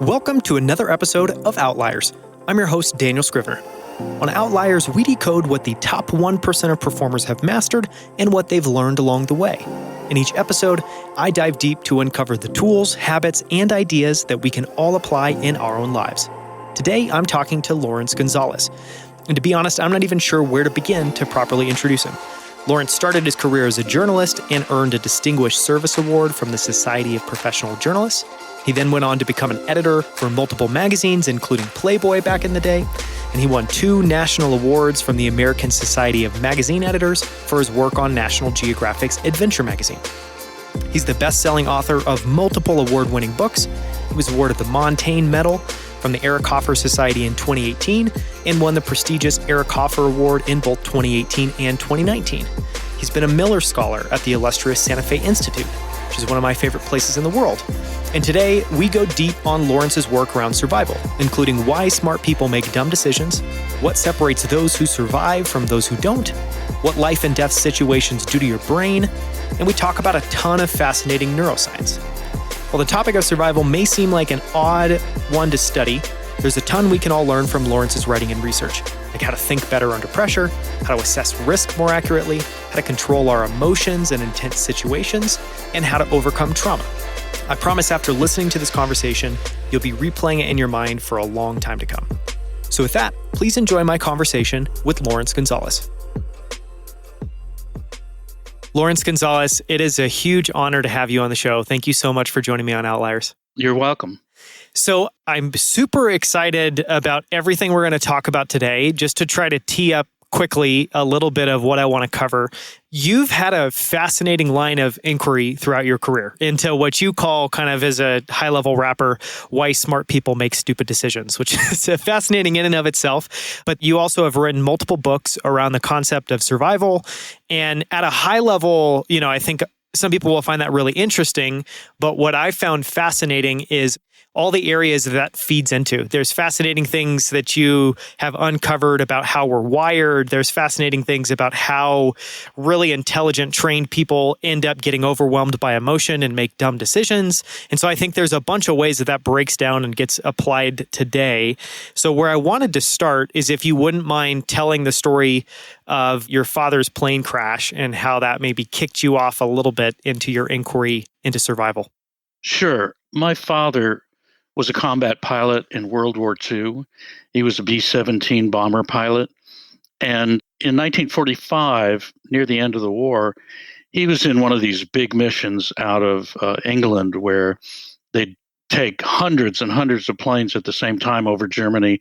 Welcome to another episode of Outliers. I'm your host, Daniel Scrivner. On Outliers, we decode what the top 1% of performers have mastered and what they've learned along the way. In each episode, I dive deep to uncover the tools, habits, and ideas that we can all apply in our own lives. Today, I'm talking to Laurence Gonzales. And to be honest, I'm not even sure where to begin to properly introduce him. Laurence started his career as a journalist and earned a Distinguished Service Award from the Society of Professional Journalists. He then went on to become an editor for multiple magazines, including Playboy back in the day, and he won 2 national awards from the American Society of Magazine Editors for his work on National Geographic's Adventure magazine. He's the best-selling author of multiple award-winning books. He was awarded the Montaigne Medal from the Eric Hoffer Society in 2018 and won the prestigious Eric Hoffer Award in both 2018 and 2019. He's been a Miller Scholar at the illustrious Santa Fe Institute, which is one of my favorite places in the world. And today, we go deep on Laurence's work around survival, including why smart people make dumb decisions, what separates those who survive from those who don't, what life and death situations do to your brain, and we talk about a ton of fascinating neuroscience. While the topic of survival may seem like an odd one to study, there's a ton we can all learn from Laurence's writing and research, like how to think better under pressure, how to assess risk more accurately, how to control our emotions in intense situations, and how to overcome trauma. I promise after listening to this conversation, you'll be replaying it in your mind for a long time to come. So with that, please enjoy my conversation with Laurence Gonzales. Laurence Gonzales, it is a huge honor to have you on the show. Thank you so much for joining me on Outliers. You're welcome. So I'm super excited about everything we're going to talk about today. Just to try to tee up quickly a little bit of what I want to cover. You've had a fascinating line of inquiry throughout your career into what you call, kind of as a high-level rapper, why smart people make stupid decisions, which is fascinating in and of itself. But you also have written multiple books around the concept of survival. And at a high level, I think some people will find that really interesting. But what I found fascinating is all the areas that feeds into. There's fascinating things that you have uncovered about how we're wired. There's fascinating things about how really intelligent, trained people end up getting overwhelmed by emotion and make dumb decisions. And so I think there's a bunch of ways that breaks down and gets applied today. So where I wanted to start is if you wouldn't mind telling the story of your father's plane crash and how that maybe kicked you off a little bit into your inquiry into survival. Sure. My father was a combat pilot in World War II. He was a B-17 bomber pilot. And in 1945, near the end of the war, he was in one of these big missions out of England where they'd take hundreds and hundreds of planes at the same time over Germany.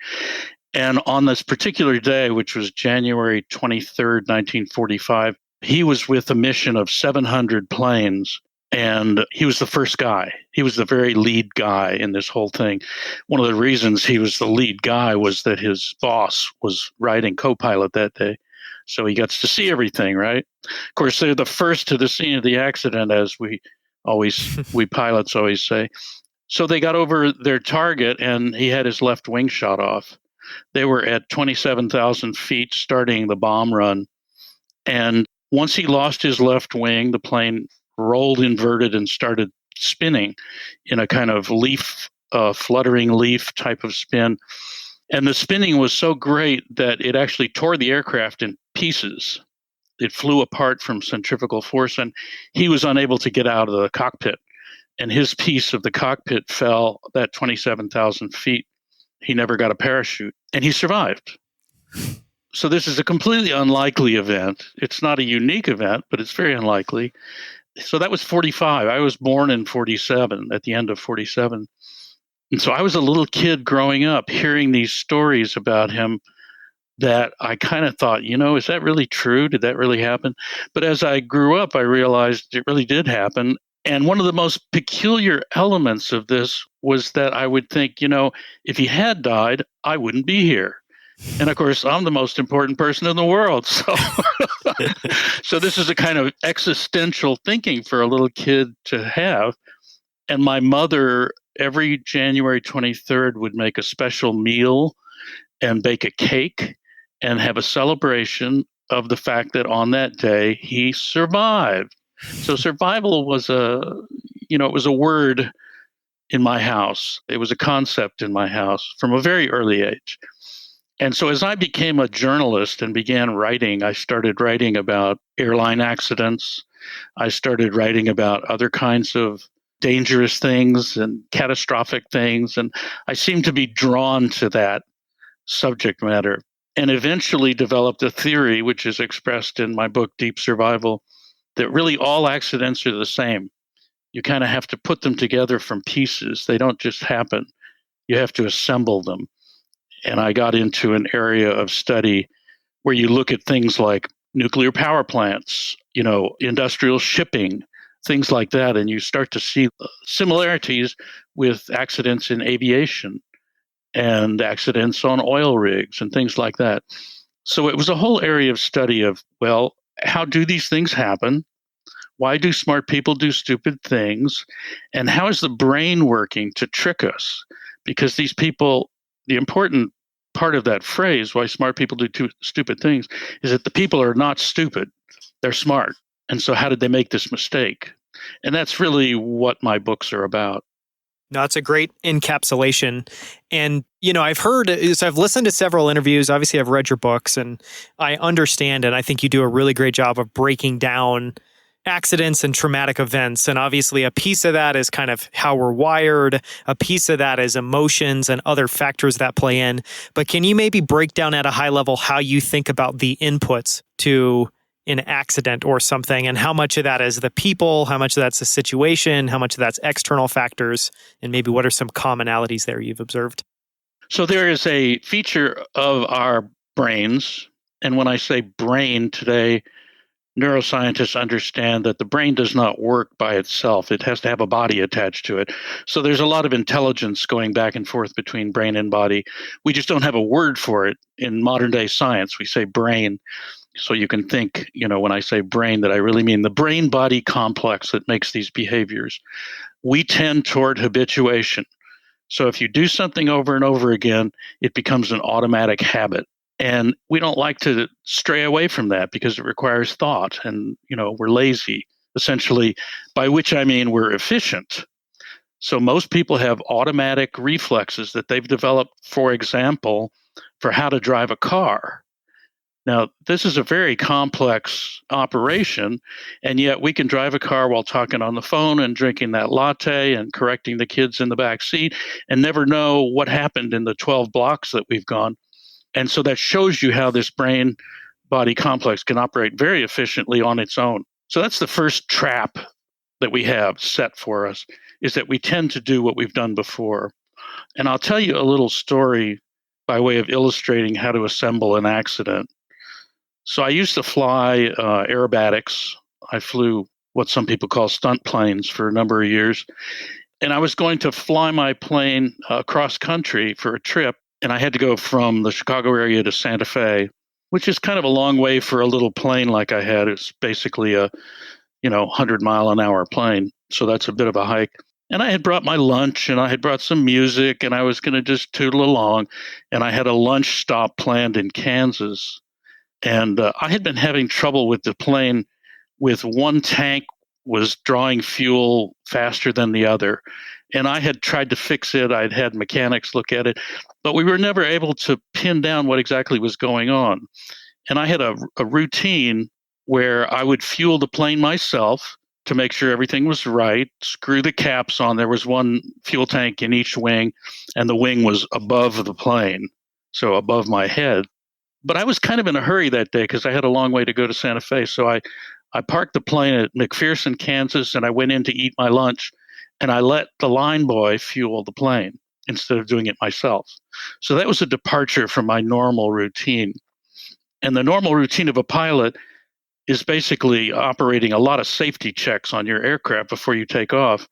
And on this particular day, which was January 23rd, 1945, he was with a mission of 700 planes. And he was the first guy. He was the very lead guy in this whole thing. One of the reasons he was the lead guy was that his boss was riding co-pilot that day. So he gets to see everything, right? Of course, they're the first to the scene of the accident, as we pilots always say. So they got over their target and he had his left wing shot off. They were at 27,000 feet starting the bomb run. And once he lost his left wing, the plane rolled inverted and started spinning in a kind of fluttering leaf type of spin. And the spinning was so great that it actually tore the aircraft in pieces. It flew apart from centrifugal force, and he was unable to get out of the cockpit. And his piece of the cockpit fell that 27,000 feet. He never got a parachute, and he survived. So this is a completely unlikely event. It's not a unique event, but it's very unlikely. So that was 45. I was born in 47, at the end of 47. And so I was a little kid growing up hearing these stories about him that I kind of thought, is that really true? Did that really happen? But as I grew up, I realized it really did happen. And one of the most peculiar elements of this was that I would think, if he had died, I wouldn't be here. And of course, I'm the most important person in the world. So, so this is a kind of existential thinking for a little kid to have. And my mother, every January 23rd, would make a special meal and bake a cake and have a celebration of the fact that on that day he survived. So survival was it was a word in my house. It was a concept in my house from a very early age. And so as I became a journalist and began writing, I started writing about airline accidents. I started writing about other kinds of dangerous things and catastrophic things. And I seemed to be drawn to that subject matter and eventually developed a theory, which is expressed in my book, Deep Survival, that really all accidents are the same. You kind of have to put them together from pieces. They don't just happen. You have to assemble them. And I got into an area of study where you look at things like nuclear power plants, industrial shipping, things like that, and you start to see similarities with accidents in aviation and accidents on oil rigs and things like that. So it was a whole area of study of, well, how do these things happen? Why do smart people do stupid things? And how is the brain working to trick us? Because these people, the important part of that phrase, why smart people do stupid things, is that the people are not stupid. They're smart. And so how did they make this mistake? And that's really what my books are about. No, it's a great encapsulation. And, I've listened to several interviews. Obviously, I've read your books and I understand, and I think you do a really great job of breaking down accidents and traumatic events. And obviously, a piece of that is kind of how we're wired. A piece of that is emotions and other factors that play in. But can you maybe break down at a high level how you think about the inputs to an accident or something, and how much of that is the people, how much of that's the situation, how much of that's external factors, and maybe what are some commonalities there you've observed? So there is a feature of our brains, and when I say brain today, neuroscientists understand that the brain does not work by itself. It has to have a body attached to it. So there's a lot of intelligence going back and forth between brain and body. We just don't have a word for it in modern day science. We say brain. So you can think, when I say brain, that I really mean the brain-body complex that makes these behaviors. We tend toward habituation. So if you do something over and over again, it becomes an automatic habit. And we don't like to stray away from that because it requires thought and, we're lazy, essentially, by which I mean we're efficient. So most people have automatic reflexes that they've developed, for example, for how to drive a car. Now, this is a very complex operation, and yet we can drive a car while talking on the phone and drinking that latte and correcting the kids in the back seat and never know what happened in the 12 blocks that we've gone. And so that shows you how this brain-body complex can operate very efficiently on its own. So that's the first trap that we have set for us, is that we tend to do what we've done before. And I'll tell you a little story by way of illustrating how to assemble an accident. So I used to fly aerobatics. I flew what some people call stunt planes for a number of years. And I was going to fly my plane cross country for a trip. And I had to go from the Chicago area to Santa Fe, which is kind of a long way for a little plane like I had. It's basically a 100-mile-an-hour plane. So that's a bit of a hike. And I had brought my lunch and I had brought some music and I was going to just tootle along. And I had a lunch stop planned in Kansas. And I had been having trouble with the plane with one tank was drawing fuel faster than the other. And I had tried to fix it. I'd had mechanics look at it, but we were never able to pin down what exactly was going on. And I had a routine where I would fuel the plane myself to make sure everything was right, screw the caps on. There was one fuel tank in each wing, and the wing was above the plane, so above my head. But I was kind of in a hurry that day because I had a long way to go to Santa Fe. So I parked the plane at McPherson, Kansas, and I went in to eat my lunch. And I let the line boy fuel the plane instead of doing it myself. So that was a departure from my normal routine. And the normal routine of a pilot is basically operating a lot of safety checks on your aircraft before you take off.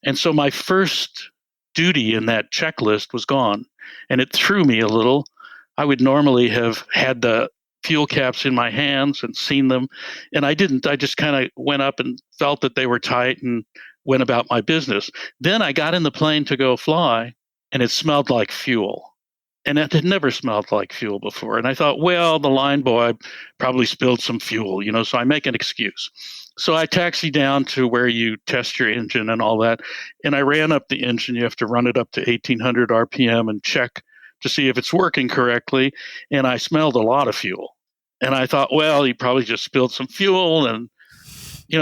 And so my first duty in that checklist was gone. And it threw me a little. I would normally have had the fuel caps in my hands and seen them. And I didn't. I just kind of went up and felt that they were tight and went about my business. Then I got in the plane to go fly, and it smelled like fuel. And it had never smelled like fuel before. And I thought, well, the line boy probably spilled some fuel, so I make an excuse. So I taxi down to where you test your engine and all that. And I ran up the engine. You have to run it up to 1800 RPM and check to see if it's working correctly. And I smelled a lot of fuel. And I thought, well, he probably just spilled some fuel. And,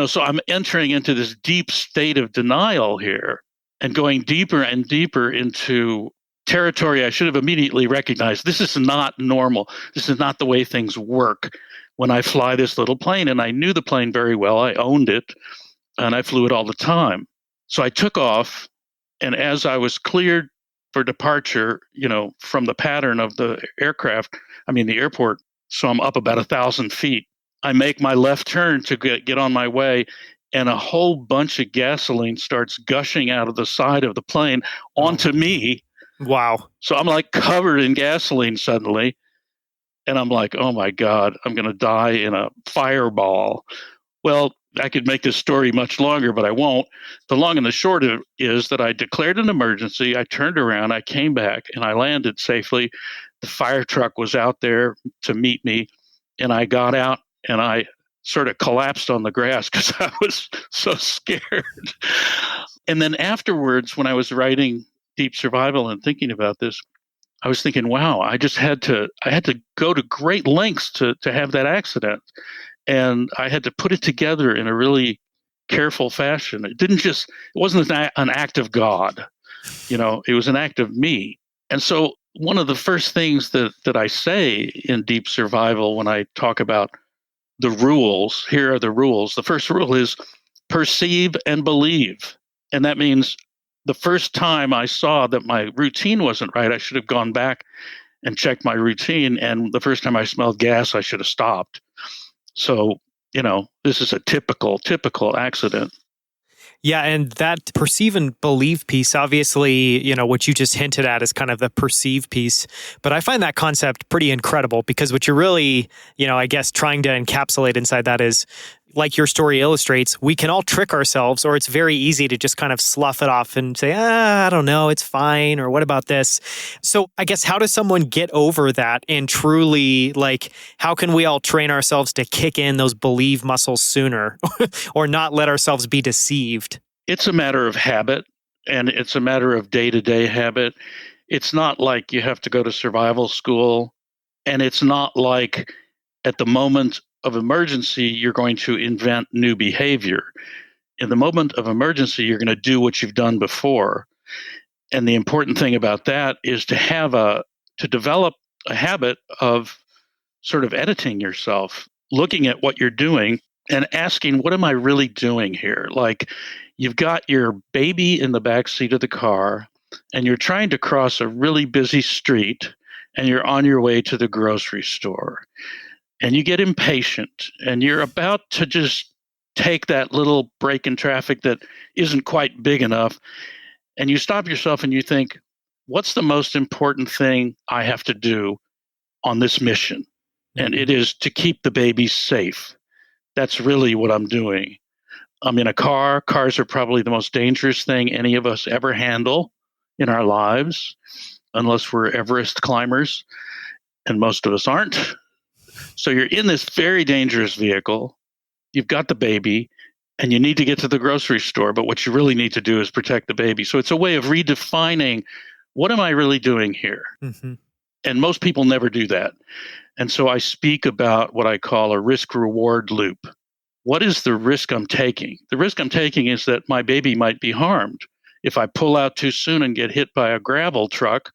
so I'm entering into this deep state of denial here and going deeper and deeper into territory I should have immediately recognized. This is not normal. This is not the way things work when I fly this little plane. And I knew the plane very well. I owned it and I flew it all the time. So I took off. And as I was cleared for departure, from the pattern of the the airport, so I'm up about 1,000 feet. I make my left turn to get on my way, and a whole bunch of gasoline starts gushing out of the side of the plane onto me. Wow. So I'm like covered in gasoline suddenly. And I'm like, oh my God, I'm going to die in a fireball. Well, I could make this story much longer, but I won't. The long and the short of it is that I declared an emergency. I turned around, I came back, and I landed safely. The fire truck was out there to meet me. And I got out and I sort of collapsed on the grass because I was so scared. And then afterwards, when I was writing Deep Survival and thinking about this, I was thinking, wow, I had to go to great lengths to have that accident. And I had to put it together in a really careful fashion. It wasn't an act of God, it was an act of me. And so one of the first things that I say in Deep Survival when I talk about the rules, here are the rules. The first rule is perceive and believe. And that means the first time I saw that my routine wasn't right, I should have gone back and checked my routine. And the first time I smelled gas, I should have stopped. So, this is a typical accident. Yeah, and that perceive and believe piece, obviously, what you just hinted at is kind of the perceive piece. But I find that concept pretty incredible because what you're really, I guess trying to encapsulate inside that is, like your story illustrates, we can all trick ourselves, or it's very easy to just kind of slough it off and say, I don't know, it's fine, or what about this? So I guess how does someone get over that and truly, how can we all train ourselves to kick in those believe muscles sooner or not let ourselves be deceived? It's a matter of habit, and it's a matter of day-to-day habit. It's not like you have to go to survival school, and it's not like at the moment of emergency, you're going to invent new behavior. In the moment of emergency, you're going to do what you've done before. And the important thing about that is to develop a habit of sort of editing yourself, looking at what you're doing and asking, what am I really doing here? Like, you've got your baby in the back seat of the car and you're trying to cross a really busy street and you're on your way to the grocery store. And you get impatient and you're about to just take that little break in traffic that isn't quite big enough. And you stop yourself and you think, what's the most important thing I have to do on this mission? And it is to keep the baby safe. That's really what I'm doing. I'm in a car. Cars are probably the most dangerous thing any of us ever handle in our lives, unless we're Everest climbers, and most of us aren't. So you're in this very dangerous vehicle, you've got the baby, and you need to get to the grocery store, but what you really need to do is protect the baby. So it's a way of redefining, what am I really doing here? Mm-hmm. And most people never do that. And so I speak about what I call a risk-reward loop. What is the risk I'm taking? The risk I'm taking is that my baby might be harmed. If I pull out too soon and get hit by a gravel truck,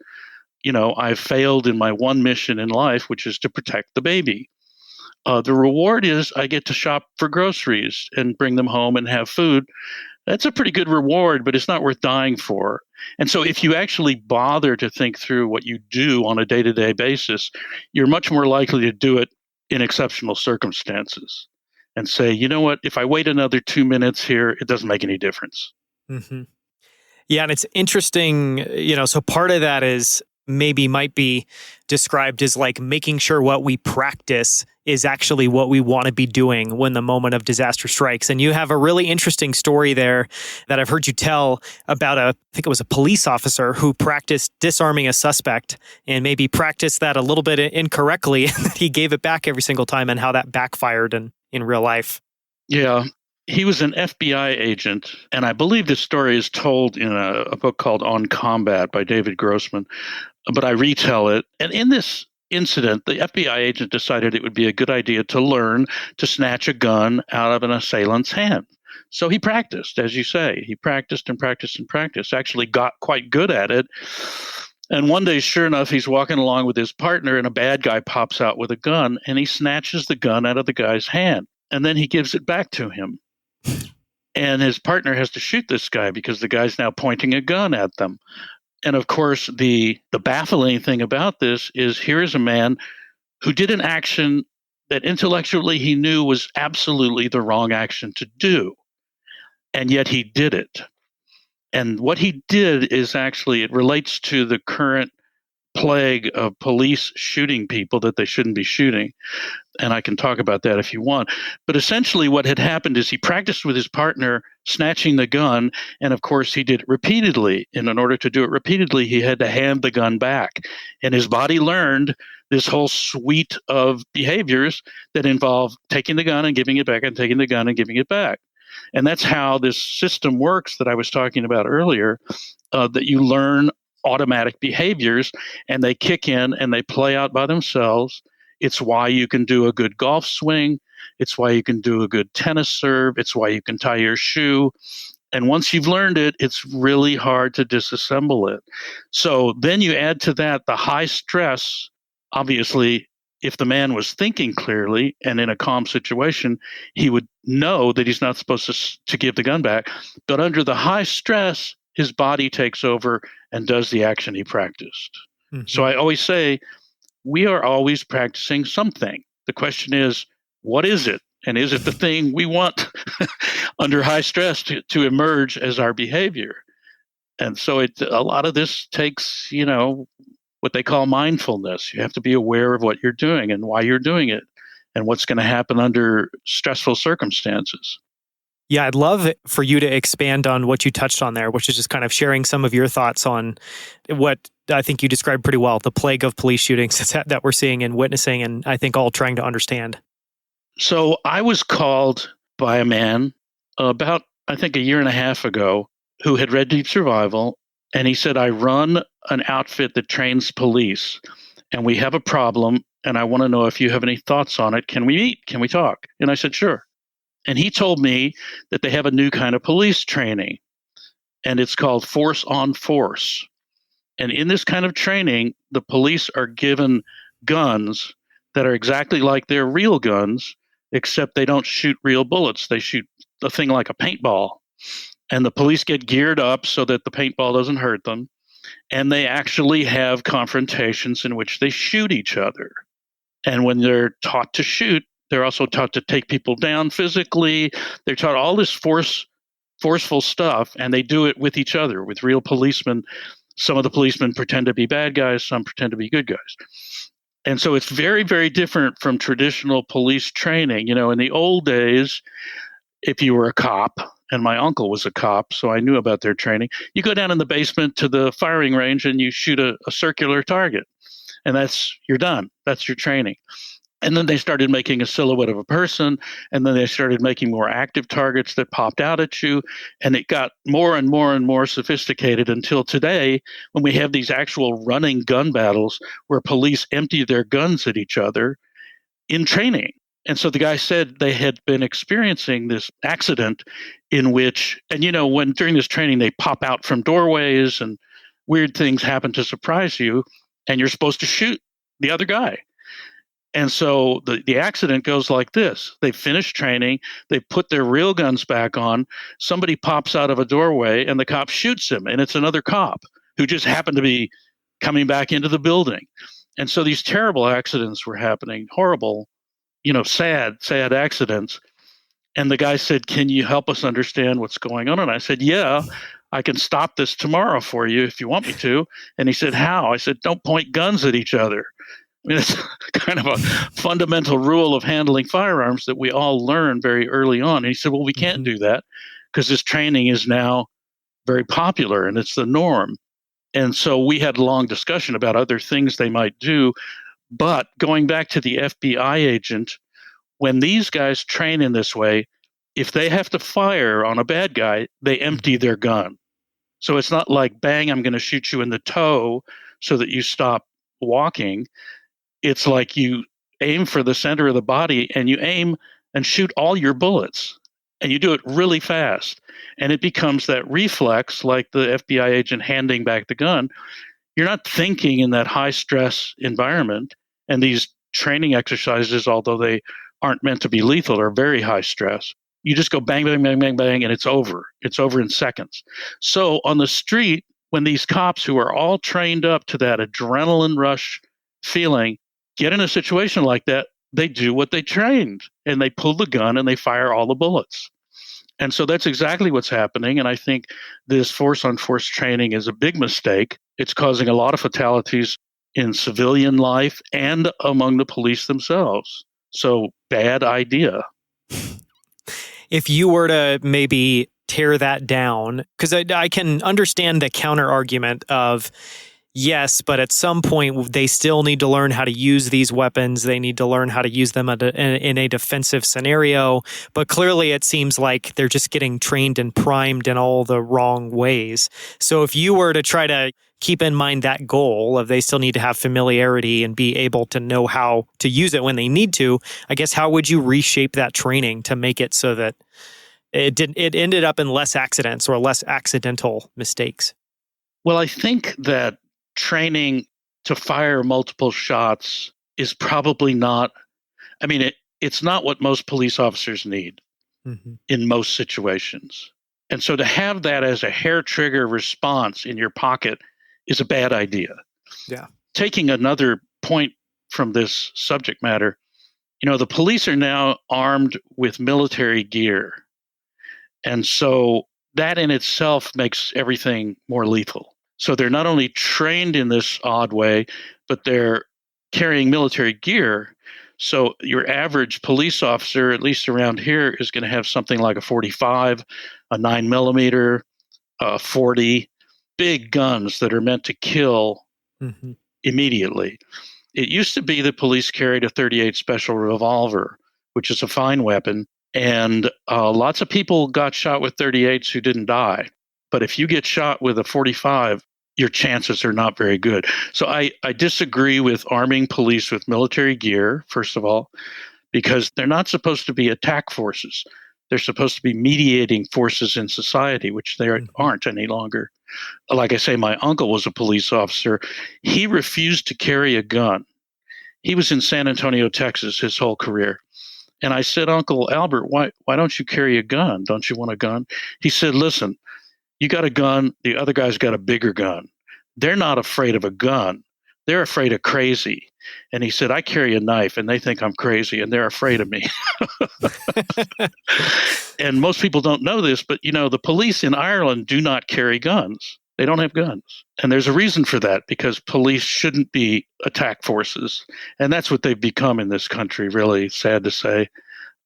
I've failed in my one mission in life, which is to protect the baby. The reward is I get to shop for groceries and bring them home and have food. That's a pretty good reward, but it's not worth dying for. And so if you actually bother to think through what you do on a day-to-day basis, you're much more likely to do it in exceptional circumstances and say, you know what, if I wait another 2 minutes here, it doesn't make any difference. Mm-hmm. Yeah, and it's interesting, so part of that is maybe might be described as like making sure what we practice is actually what we want to be doing when the moment of disaster strikes. And you have a really interesting story there that I've heard you tell about I think it was a police officer who practiced disarming a suspect and maybe practiced that a little bit incorrectly. He gave it back every single time and how that backfired in real life. Yeah. He was an FBI agent, and I believe this story is told in a book called On Combat by David Grossman, but I retell it. And in this incident, the FBI agent decided it would be a good idea to learn to snatch a gun out of an assailant's hand. So he practiced, as you say. He practiced and practiced and practiced, actually got quite good at it. And one day, sure enough, he's walking along with his partner, and a bad guy pops out with a gun, and he snatches the gun out of the guy's hand. And then he gives it back to him. And his partner has to shoot this guy because the guy's now pointing a gun at them. And of course, the baffling thing about this is here is a man who did an action that intellectually he knew was absolutely the wrong action to do. And yet he did it. And what he did is actually, it relates to the current plague of police shooting people that they shouldn't be shooting. And I can talk about that if you want. But essentially what had happened is he practiced with his partner snatching the gun. And of course, he did it repeatedly. And in order to do it repeatedly, he had to hand the gun back. And his body learned this whole suite of behaviors that involve taking the gun and giving it back and taking the gun and giving it back. And that's how this system works that I was talking about earlier, that you learn automatic behaviors and they kick in and they play out by themselves. It's why you can do a good golf swing. It's why you can do a good tennis serve. It's why you can tie your shoe. And once you've learned it, it's really hard to disassemble it. So then you add to that the high stress. Obviously, if the man was thinking clearly and in a calm situation, he would know that he's not supposed to give the gun back. But under the high stress, his body takes over and does the action he practiced. Mm-hmm. So I always say, we are always practicing something. The question is, what is it? And is it the thing we want under high stress to emerge as our behavior? And so a lot of this takes, what they call mindfulness. You have to be aware of what you're doing and why you're doing it and what's going to happen under stressful circumstances. Yeah, I'd love for you to expand on what you touched on there, which is just kind of sharing some of your thoughts on what I think you described pretty well, the plague of police shootings that we're seeing and witnessing, and I think all trying to understand. So I was called by a man about, I think, a year and a half ago who had read Deep Survival, and he said, I run an outfit that trains police, and we have a problem, and I want to know if you have any thoughts on it. Can we meet? Can we talk? And I said, sure. And he told me that they have a new kind of police training, and it's called force on force. And in this kind of training, the police are given guns that are exactly like their real guns, except they don't shoot real bullets. They shoot a thing like a paintball. And the police get geared up so that the paintball doesn't hurt them. And they actually have confrontations in which they shoot each other. And when they're taught to shoot, they're also taught to take people down physically. They're taught all this forceful stuff, and they do it with each other, with real policemen. Some of the policemen pretend to be bad guys, some pretend to be good guys. And so it's very, very different from traditional police training. In the old days, if you were a cop, and my uncle was a cop, so I knew about their training, you go down in the basement to the firing range and you shoot a circular target. And you're done. That's your training. And then they started making a silhouette of a person, and then they started making more active targets that popped out at you, and it got more and more and more sophisticated until today, when we have these actual running gun battles where police empty their guns at each other in training. And so the guy said they had been experiencing this accident in which, and when during this training they pop out from doorways and weird things happen to surprise you, and you're supposed to shoot the other guy. And so the accident goes like this. They finish training. They put their real guns back on. Somebody pops out of a doorway and the cop shoots him. And it's another cop who just happened to be coming back into the building. And so these terrible accidents were happening, horrible, sad accidents. And the guy said, "Can you help us understand what's going on?" And I said, "Yeah, I can stop this tomorrow for you if you want me to." And he said, "How?" I said, "Don't point guns at each other." I mean, it's kind of a fundamental rule of handling firearms that we all learn very early on. And he said, "Well, we can't do that because this training is now very popular and it's the norm." And so we had a long discussion about other things they might do. But going back to the FBI agent, when these guys train in this way, if they have to fire on a bad guy, they empty their gun. So it's not like, bang, I'm going to shoot you in the toe so that you stop walking. It's like you aim for the center of the body and you aim and shoot all your bullets. And you do it really fast. And it becomes that reflex, like the FBI agent handing back the gun. You're not thinking in that high stress environment. And these training exercises, although they aren't meant to be lethal, are very high stress. You just go bang, bang, bang, bang, bang, and it's over. It's over in seconds. So on the street, when these cops who are all trained up to that adrenaline rush feeling get in a situation like that, they do what they trained and they pull the gun and they fire all the bullets. And so that's exactly what's happening. And I think this force on force training is a big mistake. It's causing a lot of fatalities in civilian life and among the police themselves. So bad idea. If you were to maybe tear that down, because I can understand the counter argument of, yes, but at some point they still need to learn how to use these weapons. They need to learn how to use them in a defensive scenario. But clearly it seems like they're just getting trained and primed in all the wrong ways. So if you were to try to keep in mind that goal of they still need to have familiarity and be able to know how to use it when they need to, I guess how would you reshape that training to make it so that it ended up in less accidents or less accidental mistakes? Well, I think that training to fire multiple shots is probably not, I mean, it's not what most police officers need in most situations. And so to have that as a hair trigger response in your pocket is a bad idea. Yeah. Taking another point from this subject matter, the police are now armed with military gear. And so that in itself makes everything more lethal. So they're not only trained in this odd way, but they're carrying military gear. So your average police officer, at least around here, is going to have something like a 45, a 9mm, a 40, big guns that are meant to kill immediately. It used to be that police carried a .38 special revolver, which is a fine weapon. And lots of people got shot with .38s who didn't die. But if you get shot with a 45, your chances are not very good. So I disagree with arming police with military gear, first of all, because they're not supposed to be attack forces. They're supposed to be mediating forces in society, which they aren't any longer. Like I say, my uncle was a police officer. He refused to carry a gun. He was in San Antonio, Texas, his whole career. And I said, "Uncle Albert, why don't you carry a gun? Don't you want a gun?" He said, "Listen, you got a gun, the other guy's got a bigger gun. They're not afraid of a gun. They're afraid of crazy." And he said, "I carry a knife and they think I'm crazy and they're afraid of me." And most people don't know this, but the police in Ireland do not carry guns. They don't have guns. And there's a reason for that, because police shouldn't be attack forces. And that's what they've become in this country, really, sad to say.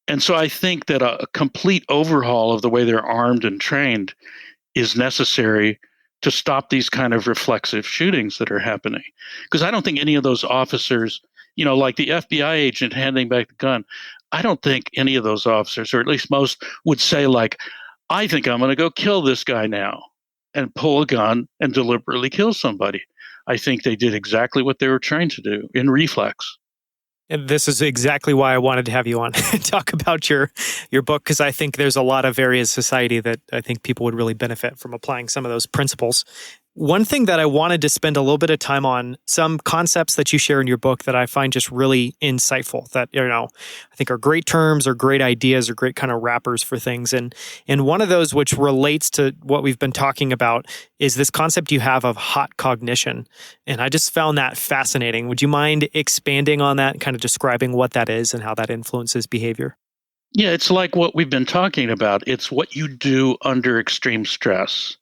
And so I think that a complete overhaul of the way they're armed and trained is necessary to stop these kind of reflexive shootings that are happening. Because I don't think any of those officers, like the FBI agent handing back the gun, I don't think any of those officers, or at least most, would say like, "I think I'm going to go kill this guy now," and pull a gun and deliberately kill somebody. I think they did exactly what they were trained to do in reflex. And this is exactly why I wanted to have you on and talk about your book, because I think there's a lot of areas of society that I think people would really benefit from applying some of those principles. One thing that I wanted to spend a little bit of time on, some concepts that you share in your book that I find just really insightful, that I think are great terms or great ideas or great kind of wrappers for things. And one of those, which relates to what we've been talking about, is this concept you have of hot cognition. And I just found that fascinating. Would you mind expanding on that and kind of describing what that is and how that influences behavior? Yeah, it's like what we've been talking about. It's what you do under extreme stress.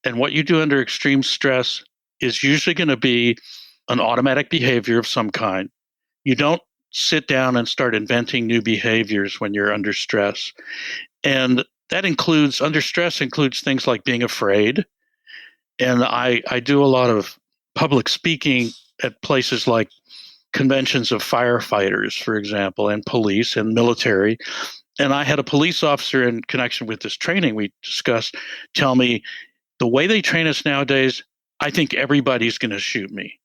And what you do under extreme stress is usually going to be an automatic behavior of some kind. You don't sit down and start inventing new behaviors when you're under stress. And that includes, under stress, includes things like being afraid. And I do a lot of public speaking at places like conventions of firefighters, for example, and police and military. And I had a police officer in connection with this training we discussed tell me the way they train us nowadays, I think everybody's going to shoot me.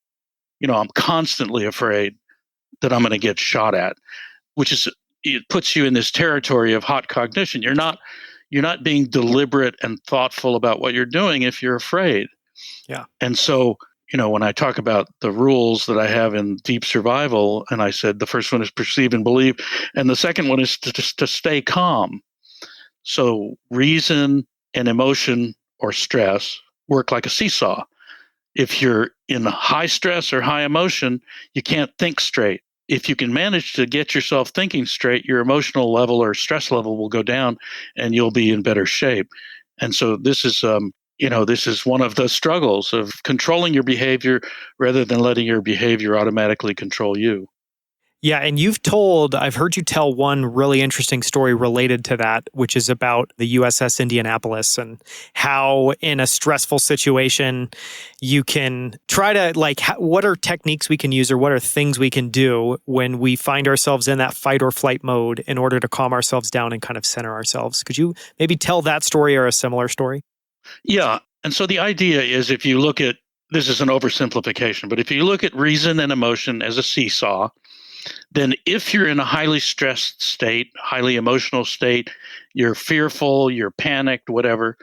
I'm constantly afraid that I'm going to get shot at, which is, it puts you in this territory of hot cognition. You're not being deliberate and thoughtful about what you're doing if you're afraid. Yeah. And so, when I talk about the rules that I have in deep survival, and I said the first one is perceive and believe, and the second one is to stay calm. So reason and emotion or stress work like a seesaw. If you're in high stress or high emotion, you can't think straight. If you can manage to get yourself thinking straight, your emotional level or stress level will go down and you'll be in better shape. And so this is one of the struggles of controlling your behavior rather than letting your behavior automatically control you. Yeah, and I've heard you tell one really interesting story related to that, which is about the USS Indianapolis and how in a stressful situation you can try to what are techniques we can use or what are things we can do when we find ourselves in that fight or flight mode in order to calm ourselves down and kind of center ourselves. Could you maybe tell that story or a similar story? Yeah. And so the idea is, if you look at, this is an oversimplification, but if you look at reason and emotion as a seesaw, then if you're in a highly stressed state, highly emotional state, you're fearful, you're panicked, whatever,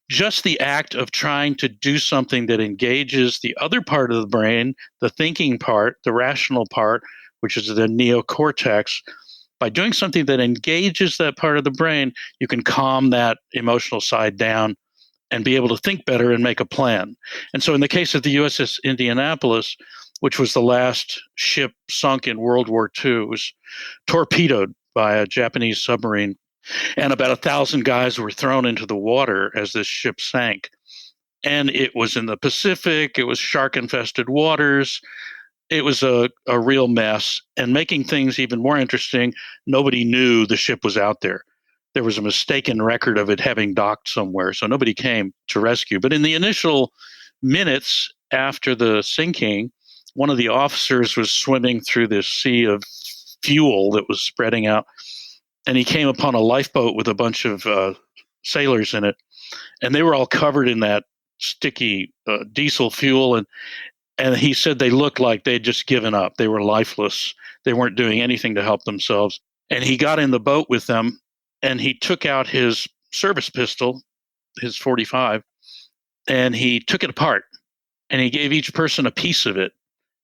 just the act of trying to do something that engages the other part of the brain, the thinking part, the rational part, which is the neocortex, by doing something that engages that part of the brain, you can calm that emotional side down and be able to think better and make a plan. And so in the case of the USS Indianapolis, which was the last ship sunk in World War II, it was torpedoed by a Japanese submarine, and about 1,000 guys were thrown into the water as this ship sank. And it was in the Pacific, it was shark-infested waters, it was a real mess. And making things even more interesting, nobody knew the ship was out there. There was a mistaken record of it having docked somewhere, so nobody came to rescue. But in the initial minutes after the sinking, one of the officers was swimming through this sea of fuel that was spreading out, and he came upon a lifeboat with a bunch of sailors in it, and they were all covered in that sticky diesel fuel, and he said they looked like they'd just given up. They were lifeless. They weren't doing anything to help themselves. And he got in the boat with them, and he took out his service pistol, his 45, and he took it apart, and he gave each person a piece of it.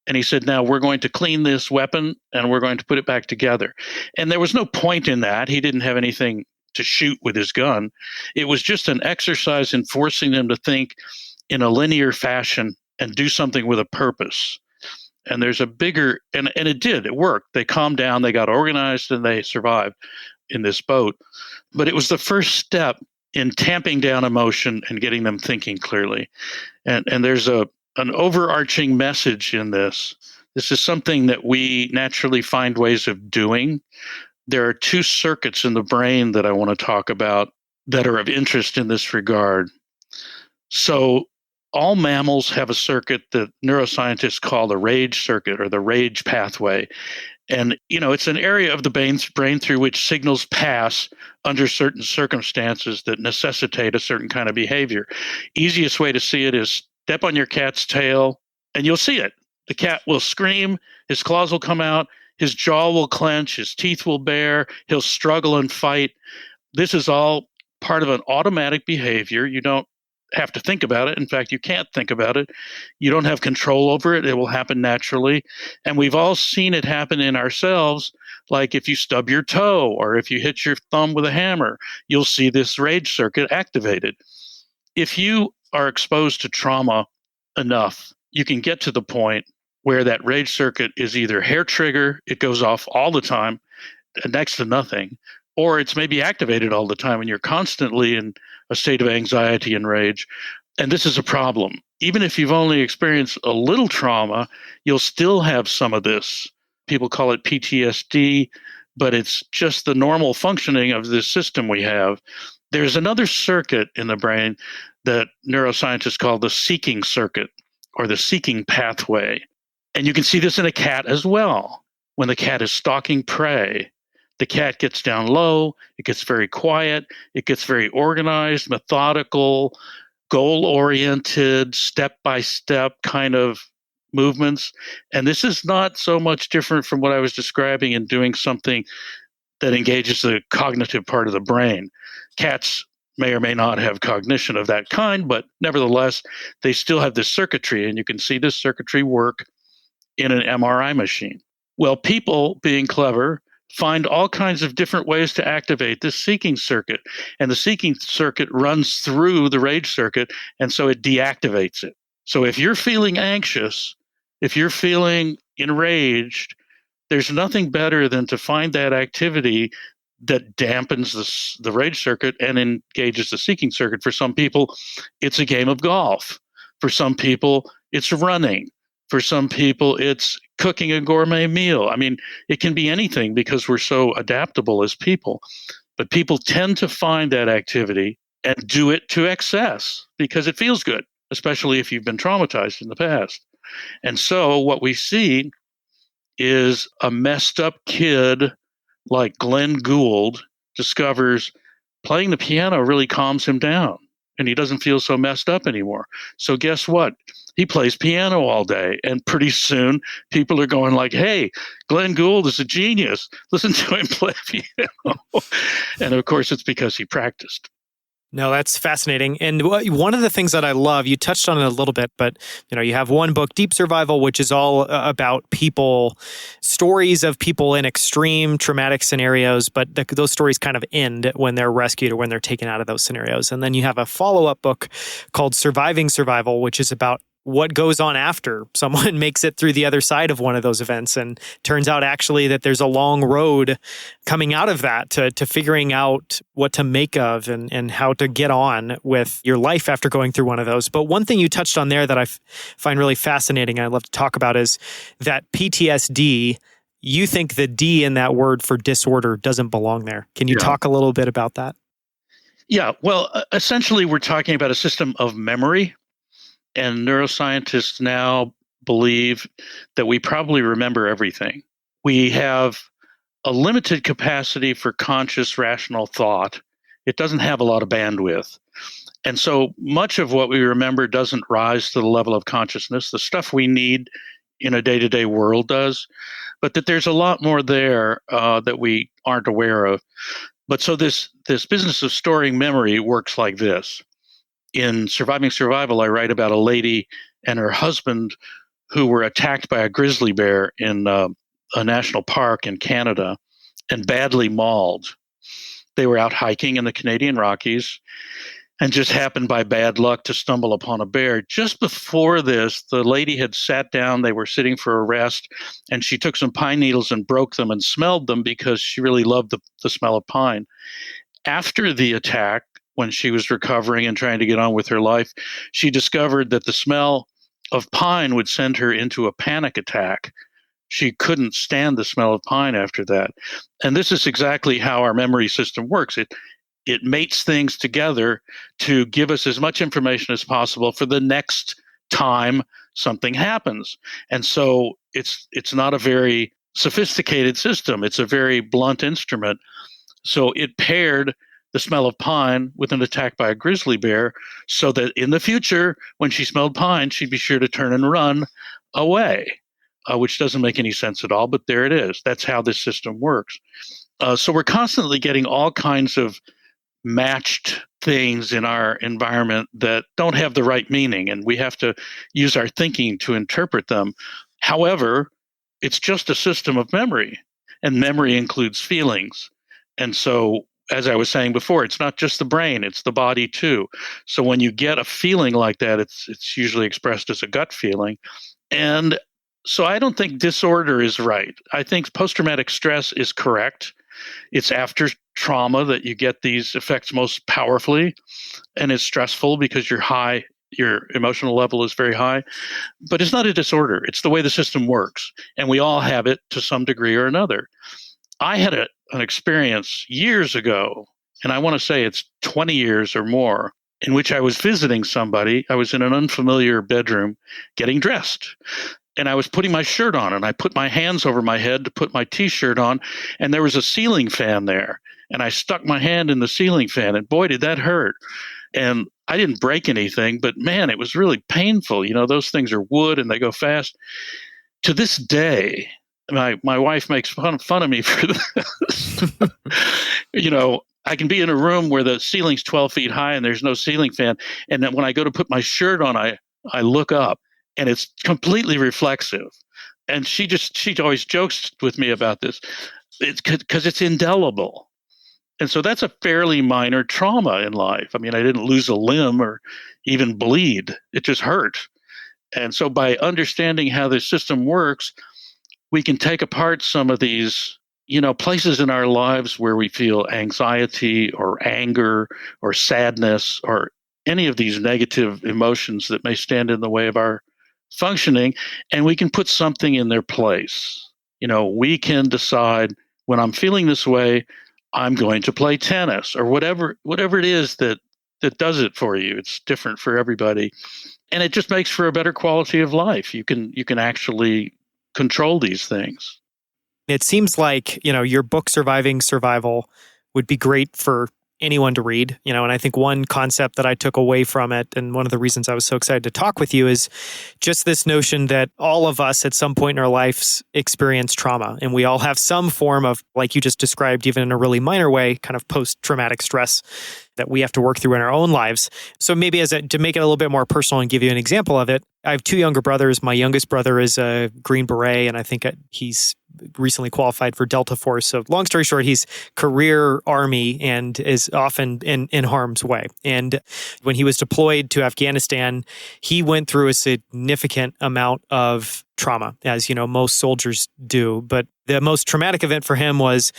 And he said, now we're going to clean this weapon and we're going to put it back together. And there was no point in that. He didn't have anything to shoot with his gun. It was just an exercise in forcing them to think in a linear fashion and do something with a purpose. And there's a bigger, and it worked. They calmed down, they got organized, and they survived in this boat. But it was the first step in tamping down emotion and getting them thinking clearly. And there's an overarching message in this. This is something that we naturally find ways of doing. There are two circuits in the brain that I want to talk about that are of interest in this regard. So all mammals have a circuit that neuroscientists call the rage circuit or the rage pathway. And, it's an area of the brain through which signals pass under certain circumstances that necessitate a certain kind of behavior. Easiest way to see it is step on your cat's tail and you'll see it. The cat will scream, his claws will come out, his jaw will clench, his teeth will bare, he'll struggle and fight. This is all part of an automatic behavior. You don't have to think about it. In fact, you can't think about it. You don't have control over it. It will happen naturally. And we've all seen it happen in ourselves. Like if you stub your toe or if you hit your thumb with a hammer, you'll see this rage circuit activated. If you are exposed to trauma enough, you can get to the point where that rage circuit is either hair trigger, it goes off all the time, next to nothing, or it's maybe activated all the time and you're constantly in a state of anxiety and rage. And this is a problem. Even if you've only experienced a little trauma, you'll still have some of this. People call it PTSD, but it's just the normal functioning of this system we have. There's another circuit in the brain that neuroscientists call the seeking circuit or the seeking pathway. And you can see this in a cat as well. When the cat is stalking prey, the cat gets down low, it gets very quiet, it gets very organized, methodical, goal-oriented, step-by-step kind of movements. And this is not so much different from what I was describing in doing something that engages the cognitive part of the brain. Cats may or may not have cognition of that kind, but nevertheless, they still have this circuitry, and you can see this circuitry work in an MRI machine. Well, people, being clever, find all kinds of different ways to activate this seeking circuit. And the seeking circuit runs through the rage circuit, and so it deactivates it. So if you're feeling anxious, if you're feeling enraged, there's nothing better than to find that activity that dampens the rage circuit and engages the seeking circuit. For some people, it's a game of golf. For some people, it's running. For some people, it's cooking a gourmet meal. I mean, it can be anything because we're so adaptable as people. But people tend to find that activity and do it to excess because it feels good, especially if you've been traumatized in the past. And so what we see is a messed up kid like Glenn Gould discovers playing the piano really calms him down and he doesn't feel so messed up anymore. So guess what? He plays piano all day, and pretty soon people are going like, hey, Glenn Gould is a genius. Listen to him play piano. And of course, it's because he practiced. No, that's fascinating. And one of the things that I love, you touched on it a little bit, but you have one book, Deep Survival, which is all about people, stories of people in extreme traumatic scenarios, but those stories kind of end when they're rescued or when they're taken out of those scenarios. And then you have a follow-up book called Surviving Survival, which is about what goes on after someone makes it through the other side of one of those events. And turns out actually that there's a long road coming out of that to figuring out what to make of and how to get on with your life after going through one of those. But one thing you touched on there that I find really fascinating and I'd love to talk about is that PTSD, you think the D in that word for disorder doesn't belong there. Can you talk a little bit about that? Yeah, well, essentially we're talking about a system of memory. And neuroscientists now believe that we probably remember everything. We have a limited capacity for conscious, rational thought. It doesn't have a lot of bandwidth. And so much of what we remember doesn't rise to the level of consciousness. The stuff we need in a day-to-day world does, but that there's a lot more there that we aren't aware of. But so this business of storing memory works like this. In Surviving Survival, I write about a lady and her husband who were attacked by a grizzly bear in a national park in Canada and badly mauled. They were out hiking in the Canadian Rockies and just happened by bad luck to stumble upon a bear. Just before this, the lady had sat down, they were sitting for a rest, and she took some pine needles and broke them and smelled them because she really loved the smell of pine. After the attack, when she was recovering and trying to get on with her life, she discovered that the smell of pine would send her into a panic attack. She couldn't stand the smell of pine after that. And this is exactly how our memory system works. It mates things together to give us as much information as possible for the next time something happens. And so it's not a very sophisticated system. It's a very blunt instrument. So it paired the smell of pine with an attack by a grizzly bear so that in the future, when she smelled pine, she'd be sure to turn and run away, which doesn't make any sense at all, but there it is. That's how this system works. So we're constantly getting all kinds of matched things in our environment that don't have the right meaning, and we have to use our thinking to interpret them. However, it's just a system of memory, and memory includes feelings. And so as I was saying before, it's not just the brain, it's the body too. So when you get a feeling like that, it's usually expressed as a gut feeling. And so I don't think disorder is right. I think post-traumatic stress is correct. It's after trauma that you get these effects most powerfully, and it's stressful because you're high, your emotional level is very high. But it's not a disorder. It's the way the system works, and we all have it to some degree or another. I had an experience years ago, and I want to say it's 20 years or more, in which I was visiting somebody. I was in an unfamiliar bedroom getting dressed, and I was putting my shirt on, and I put my hands over my head to put my t-shirt on, and there was a ceiling fan there, and I stuck my hand in the ceiling fan, and boy, did that hurt. And I didn't break anything, but man, it was really painful. Those things are wood and they go fast. To this day, my wife makes fun of me for this. I can be in a room where the ceiling's 12 feet high and there's no ceiling fan. And then when I go to put my shirt on, I look up and it's completely reflexive. And she always jokes with me about this. It's because it's indelible. And so that's a fairly minor trauma in life. I mean, I didn't lose a limb or even bleed. It just hurt. And so by understanding how the system works, we can take apart some of these, places in our lives where we feel anxiety or anger or sadness or any of these negative emotions that may stand in the way of our functioning, and we can put something in their place. We can decide, when I'm feeling this way, I'm going to play tennis or whatever it is that does it for you. It's different for everybody. And it just makes for a better quality of life. You can actually control these things. It seems like, your book, Surviving Survival, would be great for anyone to read, and I think one concept that I took away from it, and one of the reasons I was so excited to talk with you, is just this notion that all of us at some point in our lives experience trauma, and we all have some form of, like you just described, even in a really minor way, kind of post-traumatic stress that we have to work through in our own lives. So maybe to make it a little bit more personal and give you an example of it, I have two younger brothers. My youngest brother is a Green Beret, and I think he's recently qualified for Delta Force. So long story short, he's career Army and is often in harm's way. And when he was deployed to Afghanistan, he went through a significant amount of trauma, as most soldiers do. But the most traumatic event for him was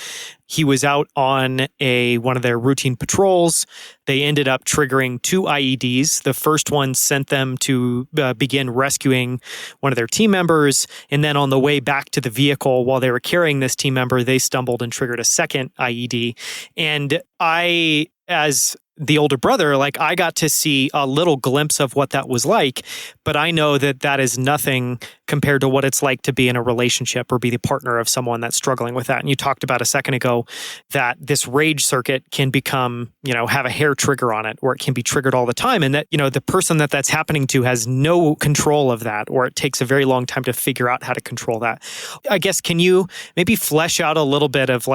he was out on one of their routine patrols. They ended up triggering 2 IEDs. The first one sent them to begin rescuing one of their team members. And then on the way back to the vehicle, while they were carrying this team member, they stumbled and triggered a second IED. And I, as the older brother, I got to see a little glimpse of what that was like, but I know that is nothing compared to what it's like to be in a relationship or be the partner of someone that's struggling with that. And you talked about a second ago that this rage circuit can become, have a hair trigger on it, or it can be triggered all the time. And that, the person that's happening to has no control of that, or it takes a very long time to figure out how to control that. I guess, can you maybe flesh out a little bit of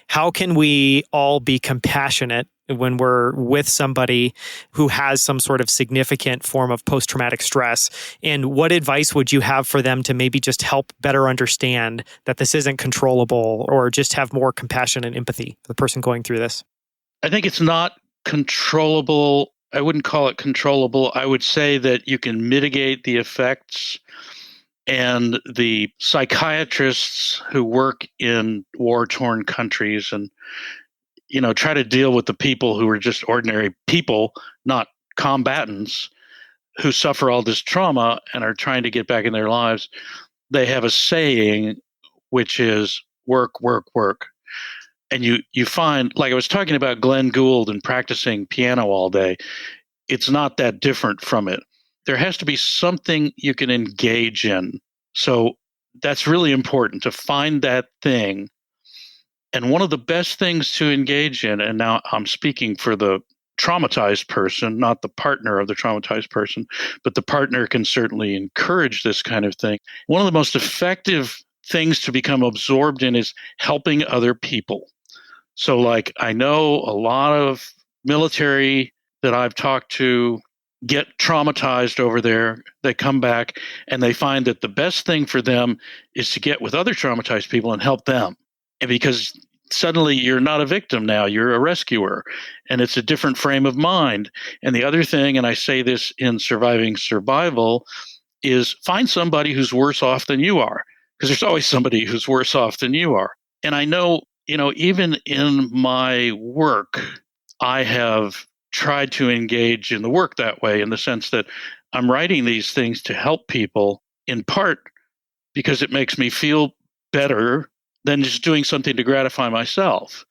how can we all be compassionate when we're with somebody who has some sort of significant form of post-traumatic stress? And what advice would you have for them to maybe just help better understand that this isn't controllable, or just have more compassion and empathy for the person going through this? I think it's not controllable. I wouldn't call it controllable. I would say that you can mitigate the effects, and the psychiatrists who work in war-torn countries and try to deal with the people who are just ordinary people, not combatants, who suffer all this trauma and are trying to get back in their lives. They have a saying, which is work, work, work. And you find, like I was talking about Glenn Gould and practicing piano all day, it's not that different from it. There has to be something you can engage in. So that's really important, to find that thing. And one of the best things to engage in, and now I'm speaking for the traumatized person, not the partner of the traumatized person, but the partner can certainly encourage this kind of thing. One of the most effective things to become absorbed in is helping other people. So I know a lot of military that I've talked to get traumatized over there. They come back and they find that the best thing for them is to get with other traumatized people and help them. And because suddenly you're not a victim now, you're a rescuer, and it's a different frame of mind. And the other thing, and I say this in Surviving Survival, is find somebody who's worse off than you are, because there's always somebody who's worse off than you are. And I know even in my work, I have tried to engage in the work that way, in the sense that I'm writing these things to help people, in part because it makes me feel better than just doing something to gratify myself.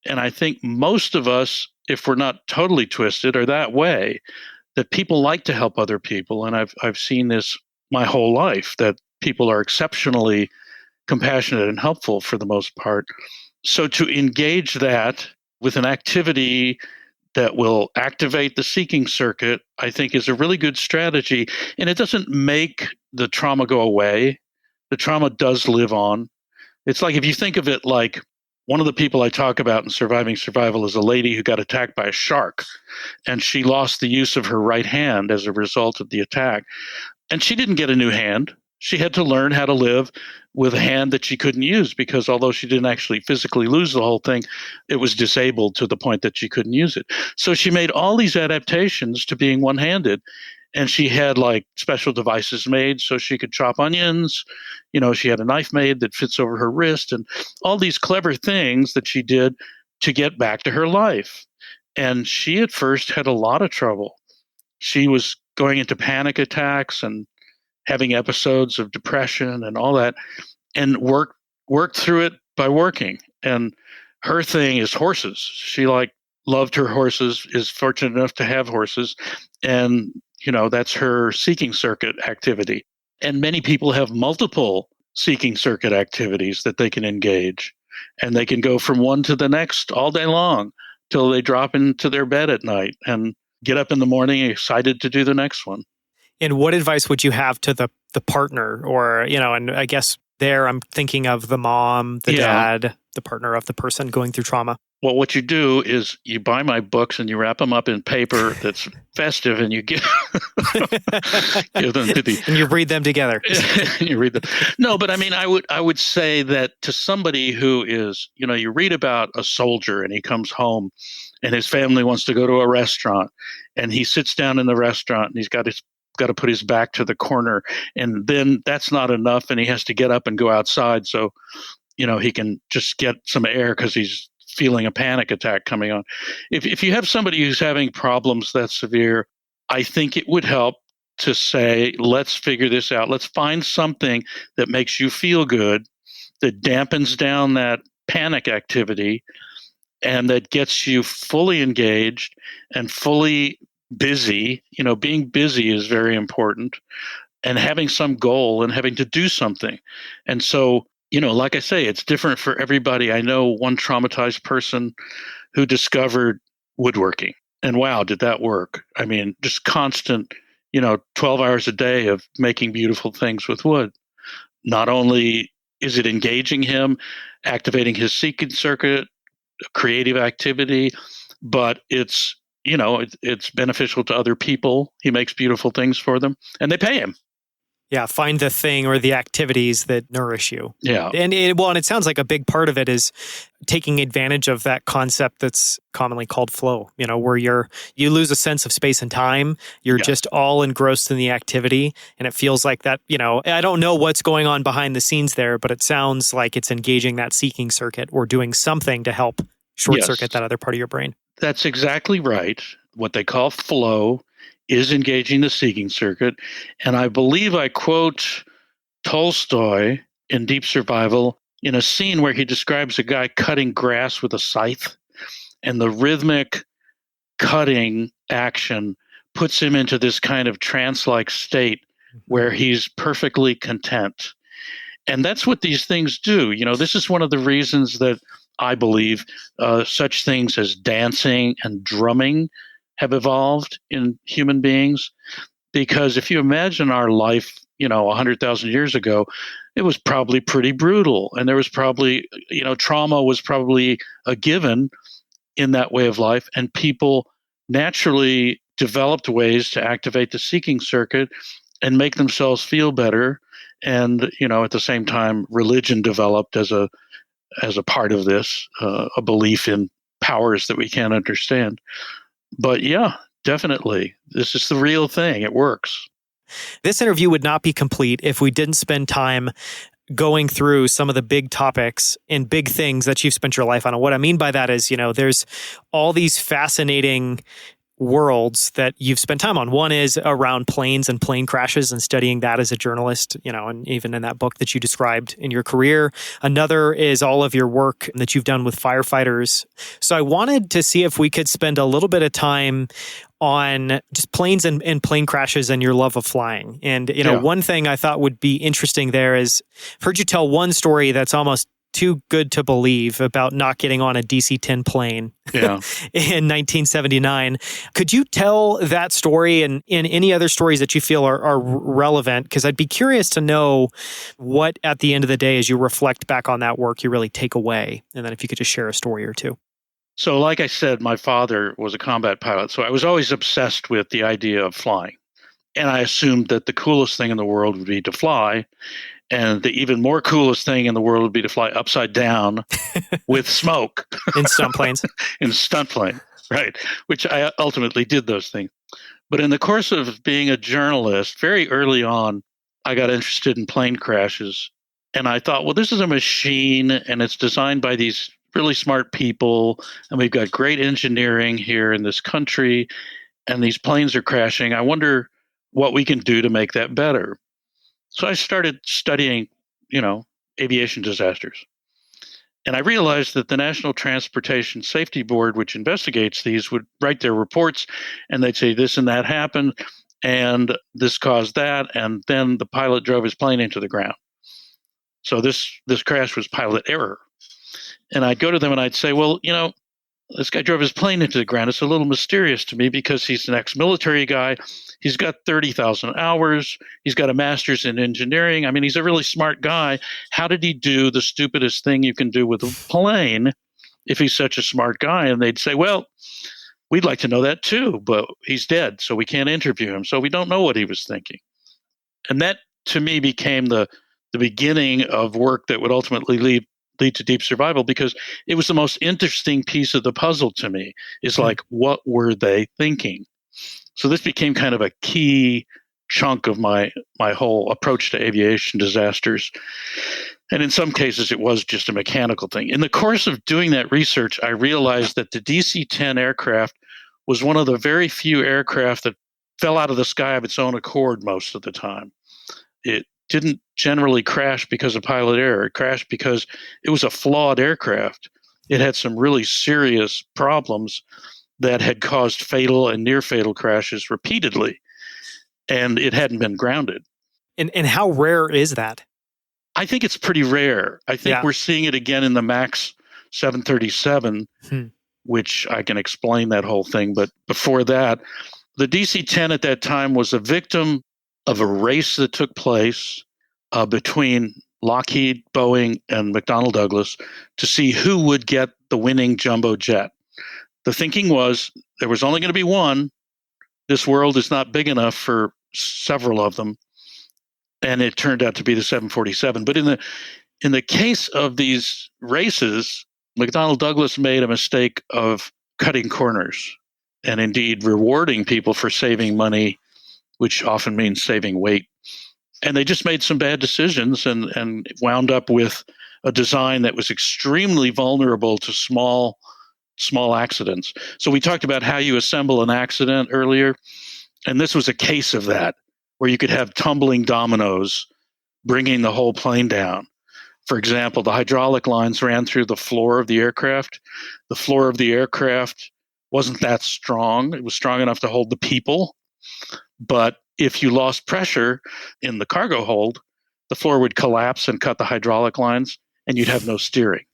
And I think most of us, if we're not totally twisted, are that way, that people like to help other people. And I've seen this my whole life, that people are exceptionally compassionate and helpful for the most part. So to engage that with an activity that will activate the seeking circuit, I think is a really good strategy. And it doesn't make the trauma go away. The trauma does live on. It's like, if you think of it like, one of the people I talk about in Surviving Survival is a lady who got attacked by a shark, and she lost the use of her right hand as a result of the attack. And she didn't get a new hand. She had to learn how to live with a hand that she couldn't use, because although she didn't actually physically lose the whole thing, it was disabled to the point that she couldn't use it. So she made all these adaptations to being one-handed. And she had like special devices made so she could chop onions. She had a knife made that fits over her wrist, and all these clever things that she did to get back to her life. And she at first had a lot of trouble. She was going into panic attacks and having episodes of depression and all that, and worked through it by working. And her thing is horses. She loved her horses, is fortunate enough to have horses, and that's her seeking circuit activity. And many people have multiple seeking circuit activities that they can engage, and they can go from one to the next all day long till they drop into their bed at night and get up in the morning excited to do the next one. And what advice would you have to the partner, or, and I guess there I'm thinking of the mom, the dad, the partner of the person going through trauma? Well, what you do is you buy my books and you wrap them up in paper that's festive, and you give them to the... And you read them together. You read them. No, but I mean, I would say that to somebody who is, you read about a soldier and he comes home and his family wants to go to a restaurant, and he sits down in the restaurant and he's got to put his back to the corner, and then that's not enough, and he has to get up and go outside so he can just get some air because he's feeling a panic attack coming on. If you have somebody who's having problems that severe, I think it would help to say, let's figure this out. Let's find something that makes you feel good, that dampens down that panic activity, and that gets you fully engaged and fully busy. Being busy is very important, and having some goal and having to do something. And so, like I say, it's different for everybody. I know one traumatized person who discovered woodworking, and wow, did that work? I mean, just constant, 12 hours a day of making beautiful things with wood. Not only is it engaging him, activating his seeking circuit, creative activity, but it's beneficial to other people. He makes beautiful things for them, and they pay him. Yeah, find the thing or the activities that nourish you. Yeah. And it sounds like a big part of it is taking advantage of that concept that's commonly called flow, where you lose a sense of space and time. You're just all engrossed in the activity, and it feels like that, I don't know what's going on behind the scenes there, but it sounds like it's engaging that seeking circuit or doing something to help short circuit that other part of your brain. That's exactly right. What they call flow is engaging the seeking circuit. And I believe I quote Tolstoy in Deep Survival in a scene where he describes a guy cutting grass with a scythe, and the rhythmic cutting action puts him into this kind of trance-like state where he's perfectly content. And that's what these things do. This is one of the reasons that I believe such things as dancing and drumming have evolved in human beings. Because if you imagine our life, 100,000 years ago, it was probably pretty brutal. And there was probably, trauma was probably a given in that way of life. And people naturally developed ways to activate the seeking circuit and make themselves feel better. And, at the same time, religion developed as a part of this, a belief in powers that we can't understand. But yeah, definitely, this is the real thing. It works. This interview would not be complete if we didn't spend time going through some of the big topics and big things that you've spent your life on. And what I mean by that is, there's all these fascinating worlds that you've spent time on. One is around planes and plane crashes and studying that as a journalist, and even in that book that you described in your career. Another is all of your work that you've done with firefighters. So I wanted to see if we could spend a little bit of time on just planes and plane crashes and your love of flying. And, one thing I thought would be interesting there is I've heard you tell one story that's almost too good to believe about not getting on a DC-10 plane in 1979. Could you tell that story and any other stories that you feel are relevant? Because I'd be curious to know what, at the end of the day, as you reflect back on that work, you really take away. And then if you could just share a story or two. So like I said, my father was a combat pilot, so I was always obsessed with the idea of flying. And I assumed that the coolest thing in the world would be to fly. And the even more coolest thing in the world would be to fly upside down with smoke. In stunt planes. In stunt plane, right. Which I ultimately did those things. But in the course of being a journalist, very early on, I got interested in plane crashes. And I thought, well, this is a machine and it's designed by these really smart people. And we've got great engineering here in this country. And these planes are crashing. I wonder what we can do to make that better. So I started studying, aviation disasters. And I realized that the National Transportation Safety Board, which investigates these, would write their reports and they'd say this and that happened and this caused that. And then the pilot drove his plane into the ground. So this crash was pilot error. And I'd go to them and I'd say, well, this guy drove his plane into the ground. It's a little mysterious to me because he's an ex-military guy. He's got 30,000 hours. He's got a master's in engineering. I mean, he's a really smart guy. How did he do the stupidest thing you can do with a plane if he's such a smart guy? And they'd say, well, we'd like to know that too, but he's dead, so we can't interview him. So we don't know what he was thinking. And that, to me, became the beginning of work that would ultimately lead to deep survival, because it was the most interesting piece of the puzzle to me. Is like, what were they thinking? So this became kind of a key chunk of my whole approach to aviation disasters. And in some cases, it was just a mechanical thing. In the course of doing that research, I realized that the DC-10 aircraft was one of the very few aircraft that fell out of the sky of its own accord most of the time. It didn't generally crash because of pilot error. It crashed because it was a flawed aircraft. It had some really serious problems that had caused fatal and near fatal crashes repeatedly, and it hadn't been grounded. And how rare is that? I think it's pretty rare. I think we're seeing it again in the MAX 737, which I can explain that whole thing. But before that, the DC-10 at that time was a victim of a race that took place between Lockheed, Boeing, and McDonnell Douglas to see who would get the winning jumbo jet. The thinking was there was only going to be one. This world is not big enough for several of them. And it turned out to be the 747. But in the case of these races, McDonnell Douglas made a mistake of cutting corners and indeed rewarding people for saving money, which often means saving weight. And they just made some bad decisions and wound up with a design that was extremely vulnerable to small accidents. So we talked about how you assemble an accident earlier, and this was a case of that, where you could have tumbling dominoes bringing the whole plane down. For example, the hydraulic lines ran through the floor of the aircraft. The floor of the aircraft wasn't that strong. It was strong enough to hold the people, but if you lost pressure in the cargo hold, the floor would collapse and cut the hydraulic lines, and you'd have no steering.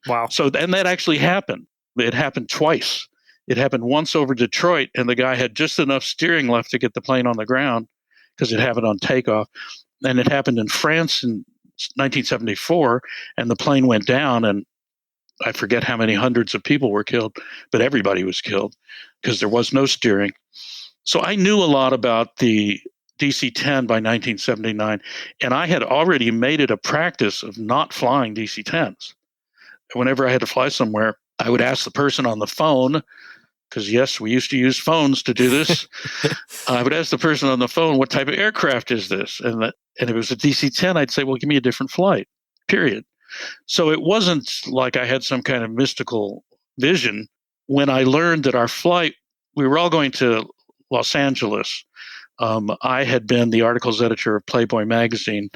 Wow. So, and that actually happened. It happened twice. It happened once over Detroit, and the guy had just enough steering left to get the plane on the ground because it happened on takeoff. And it happened in France in 1974, and the plane went down, and I forget how many hundreds of people were killed, but everybody was killed because there was no steering. So I knew a lot about the DC-10 by 1979, and I had already made it a practice of not flying DC-10s. Whenever I had to fly somewhere, I would ask the person on the phone because yes, we used to use phones to do this. I would ask the person on the phone, what type of aircraft is this? And if it was a DC-10, I'd say, well, give me a different flight, period. So it wasn't like I had some kind of mystical vision. When I learned that our flight, we were all going to Los Angeles. I had been the articles editor of Playboy magazine,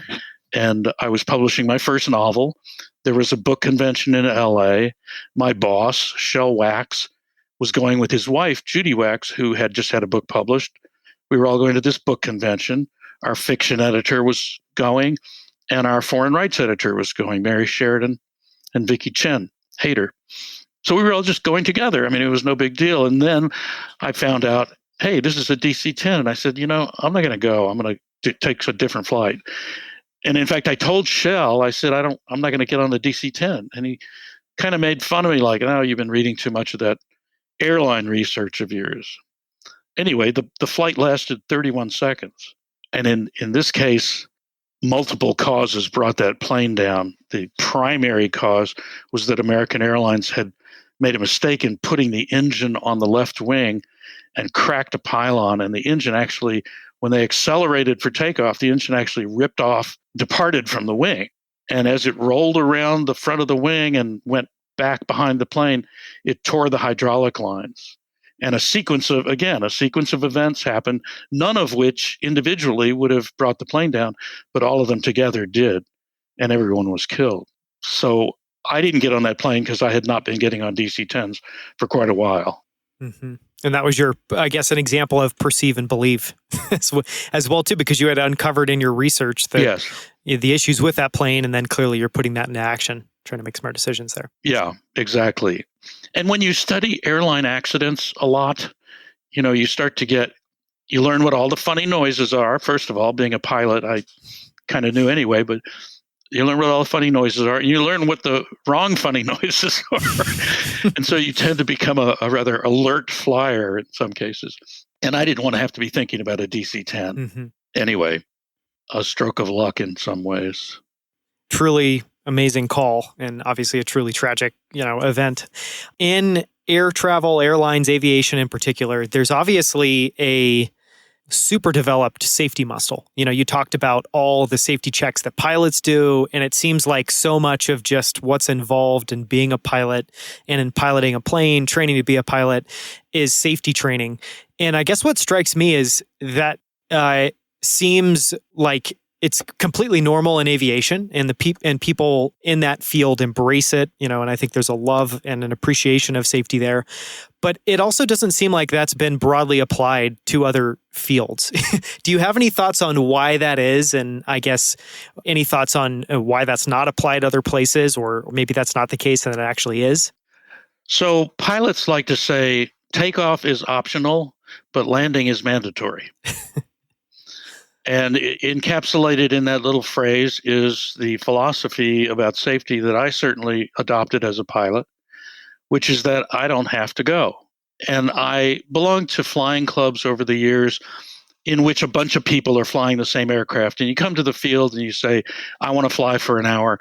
and I was publishing my first novel. There was a book convention in LA. My boss, Shel Wax, was going with his wife, Judy Wax, who had just had a book published. We were all going to this book convention. Our fiction editor was going, and our foreign rights editor was going, Mary Sheridan and Vicki Chen, Hader. So we were all just going together. I mean, it was no big deal. And then I found out, hey, this is a DC-10. And I said, I'm not going to go. I'm going to take a different flight. And in fact, I told Shel, I said, I'm not going to get on the DC-10. And he kind of made fun of me like, oh, you've been reading too much of that airline research of yours. Anyway, the flight lasted 31 seconds. And in this case, multiple causes brought that plane down. The primary cause was that American Airlines had made a mistake in putting the engine on the left wing and cracked a pylon. And the engine actually, when they accelerated for takeoff, the engine actually departed from the wing. And as it rolled around the front of the wing and went back behind the plane, it tore the hydraulic lines. And a sequence of events happened, none of which individually would have brought the plane down, but all of them together did, and everyone was killed. So I didn't get on that plane because I had not been getting on DC-10s for quite a while. Mm-hmm. And that was an example of perceive and believe as well, too, because you had uncovered in your research the issues with that plane, and then clearly you're putting that into action, trying to make smart decisions there. Yeah, exactly. And when you study airline accidents a lot, you start to you learn what all the funny noises are. First of all, being a pilot, I kind of knew anyway, but you learn what all the funny noises are, and you learn what the wrong funny noises are. And so you tend to become a rather alert flyer in some cases. And I didn't want to have to be thinking about a DC-10. Mm-hmm. Anyway, a stroke of luck in some ways. Truly amazing call, and obviously a truly tragic, event. In air travel, airlines, aviation in particular, there's obviously a super developed safety muscle. You talked about all the safety checks that pilots do, and it seems like so much of just what's involved in being a pilot and in piloting a plane, training to be a pilot, is safety training. And I guess what strikes me is that seems like it's completely normal in aviation, and people in that field embrace it, and I think there's a love and an appreciation of safety there. But it also doesn't seem like that's been broadly applied to other fields. Do you have any thoughts on why that is? And I guess any thoughts on why that's not applied other places, or maybe that's not the case and it actually is? So pilots like to say takeoff is optional, but landing is mandatory. And encapsulated in that little phrase is the philosophy about safety that I certainly adopted as a pilot, which is that I don't have to go. And I belong to flying clubs over the years in which a bunch of people are flying the same aircraft. And you come to the field and you say, I want to fly for an hour.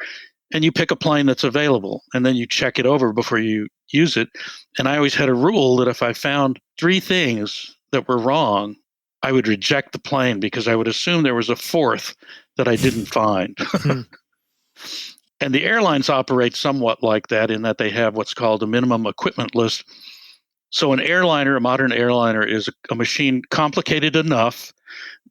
And you pick a plane that's available. And then you check it over before you use it. And I always had a rule that if I found 3 things that were wrong, I would reject the plane because I would assume there was a 4th that I didn't find. And the airlines operate somewhat like that in that they have what's called a minimum equipment list. So a modern airliner is a machine complicated enough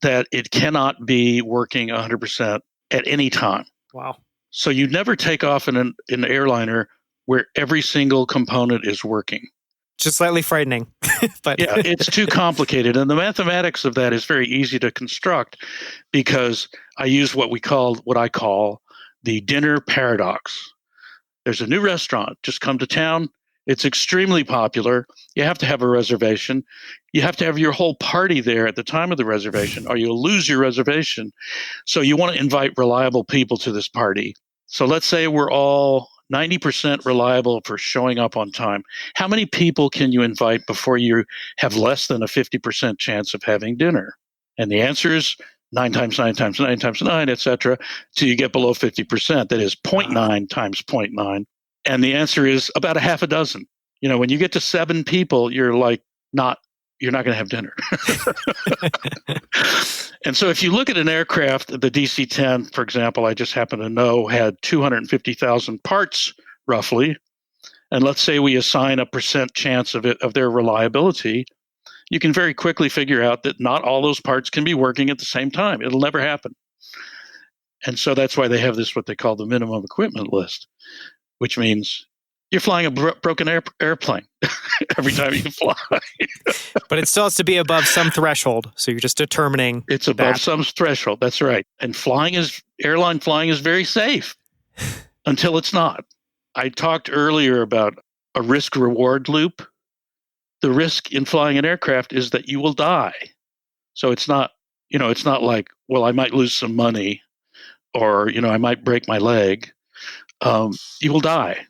that it cannot be working 100% at any time. Wow. So you never take off in an airliner where every single component is working. Just slightly frightening. But yeah, it's too complicated. And the mathematics of that is very easy to construct because I use what I call the dinner paradox. There's a new restaurant just come to town. It's extremely popular. You have to have a reservation. You have to have your whole party there at the time of the reservation, or you'll lose your reservation. So you want to invite reliable people to this party. So let's say we're all 90% reliable for showing up on time. How many people can you invite before you have less than a 50% chance of having dinner? And the answer is 9 times 9 times 9 times 9, et cetera, till you get below 50%. That is 0.9 times 0.9. And the answer is about a half a dozen. When you get to 7 people, you're not going to have dinner. And so if you look at an aircraft, the DC-10, for example, I just happen to know had 250,000 parts roughly. And let's say we assign a % chance of their reliability, you can very quickly figure out that not all those parts can be working at the same time. It'll never happen. And so that's why they have this, what they call the minimum equipment list, which means you're flying a broken airplane every time you fly. But it still has to be above some threshold. So you're just determining it's above some threshold. That's right. And airline flying is very safe until it's not. I talked earlier about a risk-reward loop. The risk in flying an aircraft is that you will die. So it's not like, well, I might lose some money or, I might break my leg. You will die.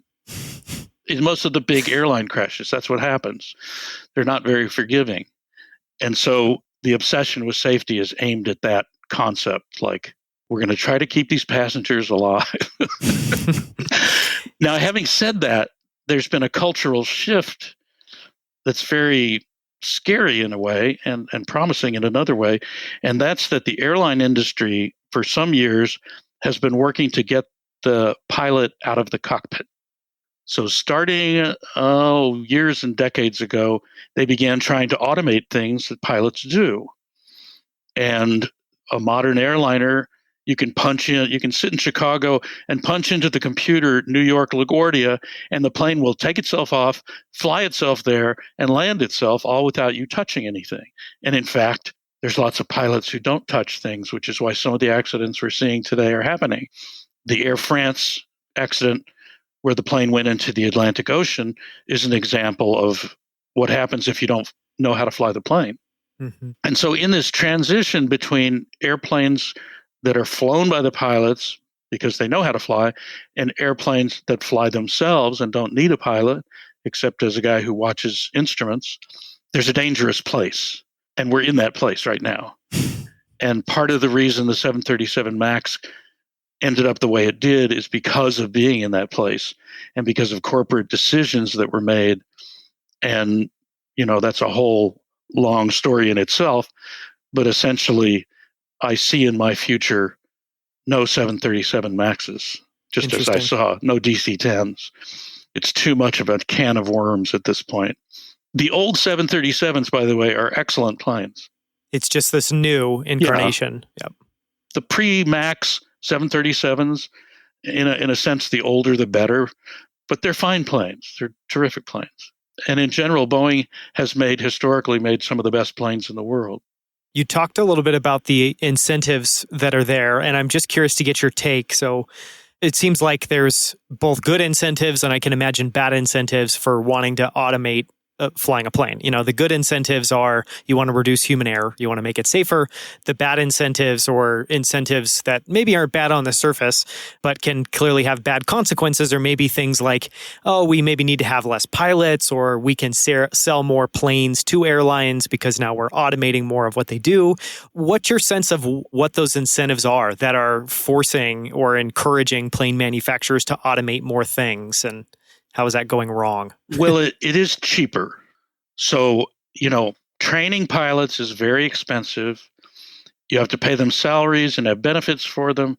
In most of the big airline crashes, that's what happens. They're not very forgiving. And so the obsession with safety is aimed at that concept, like, we're going to try to keep these passengers alive. Now, having said that, there's been a cultural shift that's very scary in a way and promising in another way. And that's that the airline industry for some years has been working to get the pilot out of the cockpit. So starting years and decades ago, they began trying to automate things that pilots do. And a modern airliner, you can sit in Chicago and punch into the computer New York LaGuardia, and the plane will take itself off, fly itself there, and land itself all without you touching anything. And in fact, there's lots of pilots who don't touch things, which is why some of the accidents we're seeing today are happening. The Air France accident, where the plane went into the Atlantic Ocean, is an example of what happens if you don't know how to fly the plane. Mm-hmm. And so in this transition between airplanes that are flown by the pilots because they know how to fly and airplanes that fly themselves and don't need a pilot, except as a guy who watches instruments, there's a dangerous place. And we're in that place right now. And part of the reason the 737 MAX ended up the way it did is because of being in that place and because of corporate decisions that were made. And, that's a whole long story in itself. But essentially, I see in my future no 737 MAXes, just as I saw no DC-10s. It's too much of a can of worms at this point. The old 737s, by the way, are excellent planes. It's just this new incarnation. Yeah. Yep. The pre-MAX 737s, in a sense, the older the better, but they're fine planes. They're terrific planes. And in general, Boeing has historically made some of the best planes in the world. You talked a little bit about the incentives that are there, and I'm just curious to get your take. So it seems like there's both good incentives and I can imagine bad incentives for wanting to automate flying a plane. The good incentives are you want to reduce human error, you want to make it safer. The bad incentives or incentives that maybe aren't bad on the surface, but can clearly have bad consequences are maybe things like, we maybe need to have less pilots, or we can sell more planes to airlines because now we're automating more of what they do. What's your sense of what those incentives are that are forcing or encouraging plane manufacturers to automate more things, and how is that going wrong? Well, it is cheaper. So, training pilots is very expensive. You have to pay them salaries and have benefits for them.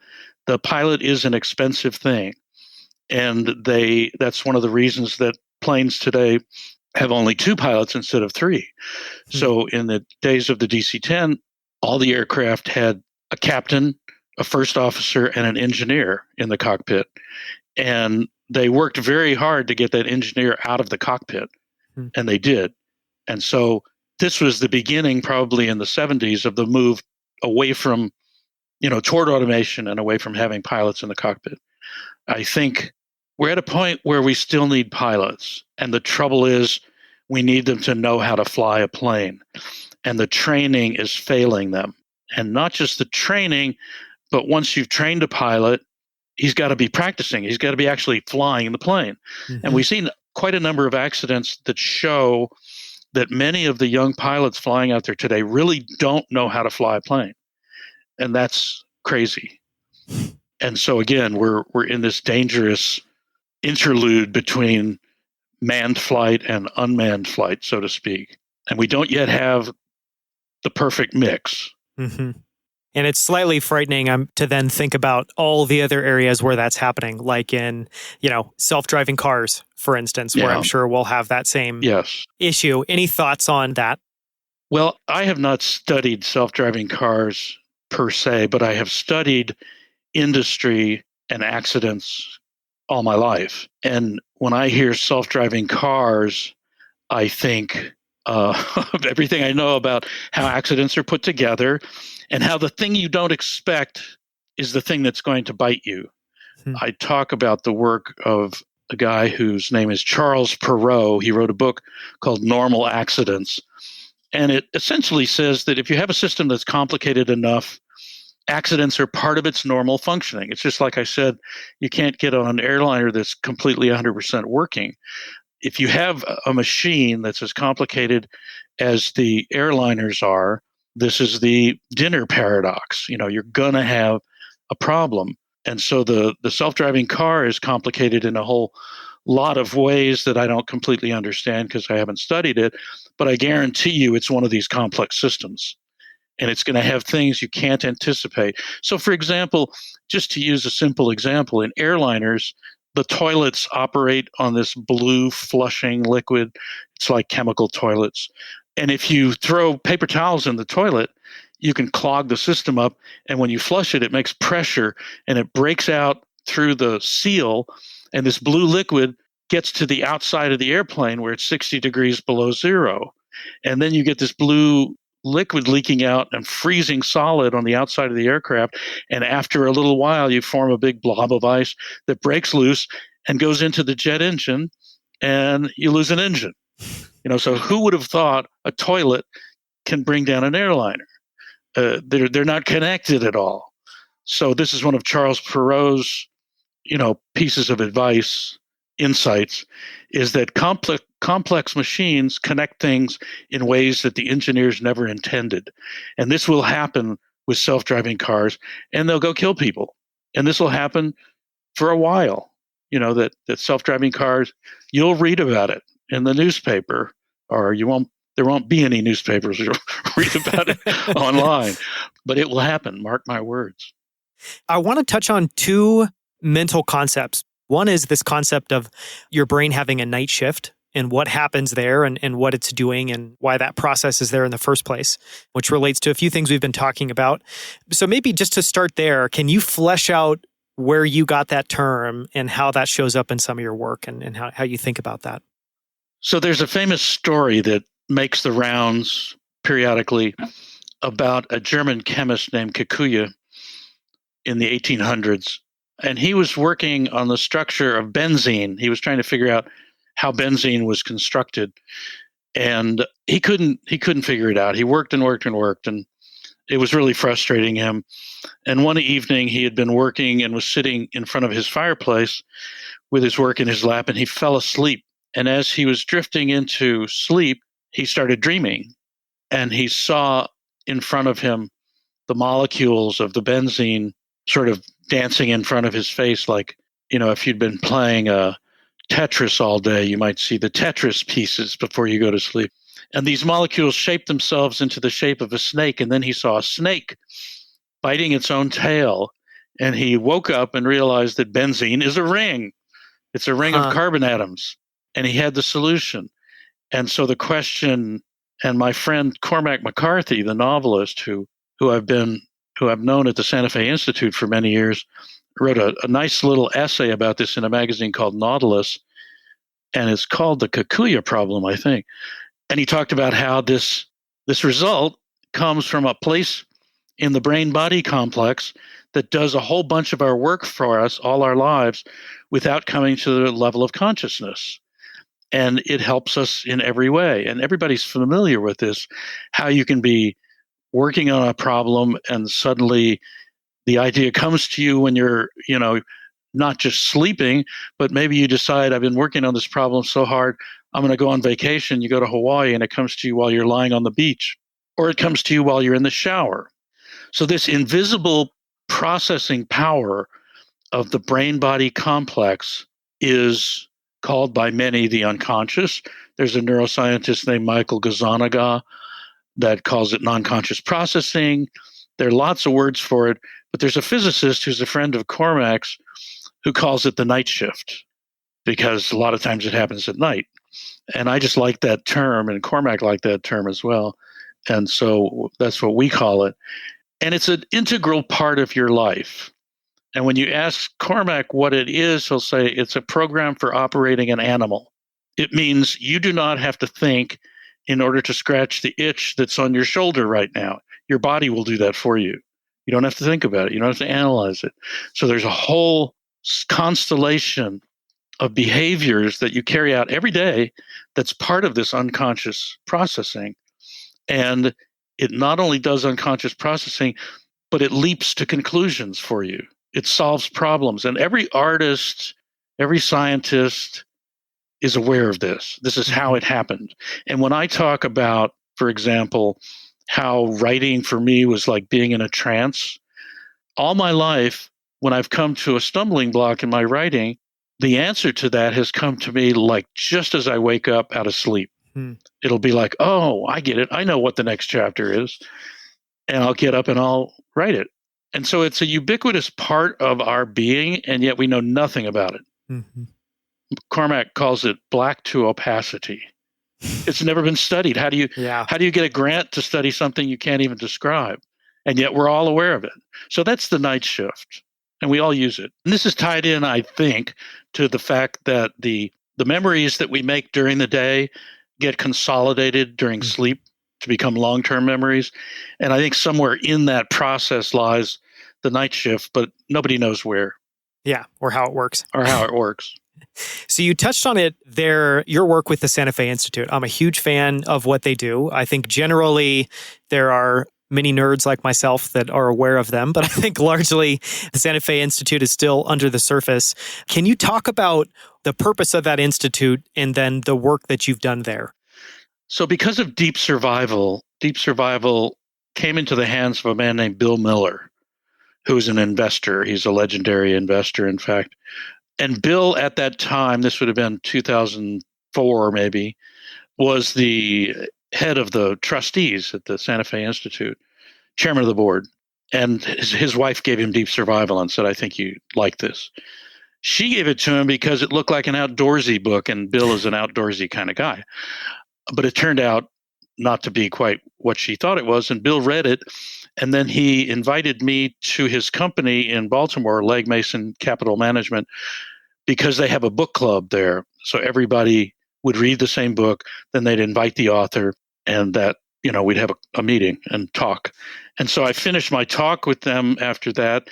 The pilot is an expensive thing. And that's one of the reasons that planes today have only 2 pilots instead of 3. Mm-hmm. So in the days of the DC-10, all the aircraft had a captain, a first officer, and an engineer in the cockpit. And they worked very hard to get that engineer out of the cockpit, and they did. And so this was the beginning, probably in the 70s, of the move away from, toward automation and away from having pilots in the cockpit. I think we're at a point where we still need pilots, and the trouble is we need them to know how to fly a plane, and the training is failing them. And not just the training, but once you've trained a pilot, he's got to be practicing. He's got to be actually flying the plane. Mm-hmm. And we've seen quite a number of accidents that show that many of the young pilots flying out there today really don't know how to fly a plane. And that's crazy. And so again, we're in this dangerous interlude between manned flight and unmanned flight, so to speak. And we don't yet have the perfect mix. Mm-hmm. And it's slightly frightening to then think about all the other areas where that's happening, like in, self-driving cars, for instance, where I'm sure we'll have that same issue. Any thoughts on that? Well, I have not studied self-driving cars per se, but I have studied industry and accidents all my life. And when I hear self-driving cars, I think of everything I know about how accidents are put together and how the thing you don't expect is the thing that's going to bite you. I talk about the work of a guy whose name is Charles Perrow. He wrote a book called Normal Accidents. And it essentially says that if you have a system that's complicated enough, accidents are part of its normal functioning. It's just like I said, you can't get on an airliner that's completely 100% working. If you have a machine that's as complicated as the airliners are, this is the dinner paradox. You're going to have a problem. And so the self-driving car is complicated in a whole lot of ways that I don't completely understand because I haven't studied it. But I guarantee you it's one of these complex systems. And it's going to have things you can't anticipate. So, for example, just to use a simple example, in airliners, the toilets operate on this blue flushing liquid. It's like chemical toilets. And if you throw paper towels in the toilet, you can clog the system up. And when you flush it, it makes pressure and it breaks out through the seal. And this blue liquid gets to the outside of the airplane where it's 60 degrees below zero. And then you get this blue liquid leaking out and freezing solid on the outside of the aircraft. And after a little while, you form a big blob of ice that breaks loose and goes into the jet engine, and you lose an engine. So who would have thought a toilet can bring down an airliner? They're not connected at all. So this is one of Charles Perrow's, pieces of advice, insights, is that complex machines connect things in ways that the engineers never intended. And this will happen with self-driving cars, and they'll go kill people. And this will happen for a while, that self-driving cars, you'll read about it in the newspaper, or there won't be any newspapers. You'll read about it online, but it will happen. Mark my words. I want to touch on two mental concepts. One is this concept of your brain having a night shift and what happens there and what it's doing and why that process is there in the first place, which relates to a few things we've been talking about. So maybe just to start there, can you flesh out where you got that term and how that shows up in some of your work and how you think about that? So there's a famous story that makes the rounds periodically about a German chemist named Kikuya in the 1800s. And he was working on the structure of benzene. He was trying to figure out how benzene was constructed. And he couldn't figure it out. He worked and worked and worked, and it was really frustrating him. And one evening he had been working and was sitting in front of his fireplace with his work in his lap, and he fell asleep. And as he was drifting into sleep, he started dreaming. And he saw in front of him the molecules of the benzene sort of dancing in front of his face, like, if you'd been playing Tetris all day, you might see the Tetris pieces before you go to sleep. And these molecules shaped themselves into the shape of a snake. And then he saw a snake biting its own tail. And he woke up and realized that benzene is a ring. It's a ring of carbon atoms. And he had the solution. And so the question, and my friend Cormac McCarthy, the novelist who I've known at the Santa Fe Institute for many years, wrote a nice little essay about this in a magazine called Nautilus, and it's called the Kikuya problem, I think. And he talked about how this result comes from a place in the brain-body complex that does a whole bunch of our work for us all our lives without coming to the level of consciousness. And it helps us in every way. And everybody's familiar with this, how you can be working on a problem and suddenly the idea comes to you when you're, not just sleeping, but maybe you decide, I've been working on this problem so hard, I'm going to go on vacation. You go to Hawaii and it comes to you while you're lying on the beach, or it comes to you while you're in the shower. So this invisible processing power of the brain-body complex is called by many the unconscious. There's a neuroscientist named Michael Gazzaniga that calls it non-conscious processing. There are lots of words for it, but there's a physicist who's a friend of Cormac's who calls it the night shift, because a lot of times it happens at night. And I just like that term, and Cormac liked that term as well. And so that's what we call it. And it's an integral part of your life. And when you ask Cormac what it is, he'll say it's a program for operating an animal. It means you do not have to think in order to scratch the itch that's on your shoulder right now. Your body will do that for you. You don't have to think about it. You don't have to analyze it. So there's a whole constellation of behaviors that you carry out every day that's part of this unconscious processing. And it not only does unconscious processing, but it leaps to conclusions for you. It solves problems. And every artist, every scientist is aware of this. This is how it happened. And when I talk about, for example, how writing for me was like being in a trance, all my life, when I've come to a stumbling block in my writing, the answer to that has come to me like just as I wake up out of sleep. It'll be like, oh, I get it. I know what the next chapter is. And I'll get up and I'll write it. And so it's a ubiquitous part of our being, and yet we know nothing about it. Mm-hmm. Cormac calls it black to opacity. It's never been studied. How do you get a grant to study something you can't even describe? And yet we're all aware of it. So that's the night shift, and we all use it. And this is tied in, I think, to the fact that the memories that we make during the day get consolidated during sleep to become long-term memories. And I think somewhere in that process lies the night shift, but nobody knows where. Yeah, or how it works. So you touched on it there, your work with the Santa Fe Institute. I'm a huge fan of what they do. I think generally there are many nerds like myself that are aware of them, but I think largely the Santa Fe Institute is still under the surface. Can you talk about the purpose of that institute and then the work that you've done there? So because of deep survival came into the hands of a man named Bill Miller, who is an investor. He's a legendary investor, in fact. And Bill, at that time, this would have been 2004 maybe, was the head of the trustees at the Santa Fe Institute, chairman of the board. And his wife gave him Deep Survival and said, I think you like this. She gave it to him because it looked like an outdoorsy book, and Bill is an outdoorsy kind of guy. But it turned out not to be quite what she thought it was. And Bill read it, and then he invited me to his company in Baltimore, Legg Mason Capital Management, because they have a book club there. So everybody would read the same book, then they'd invite the author, and that, we'd have a meeting and talk. And so I finished my talk with them after that,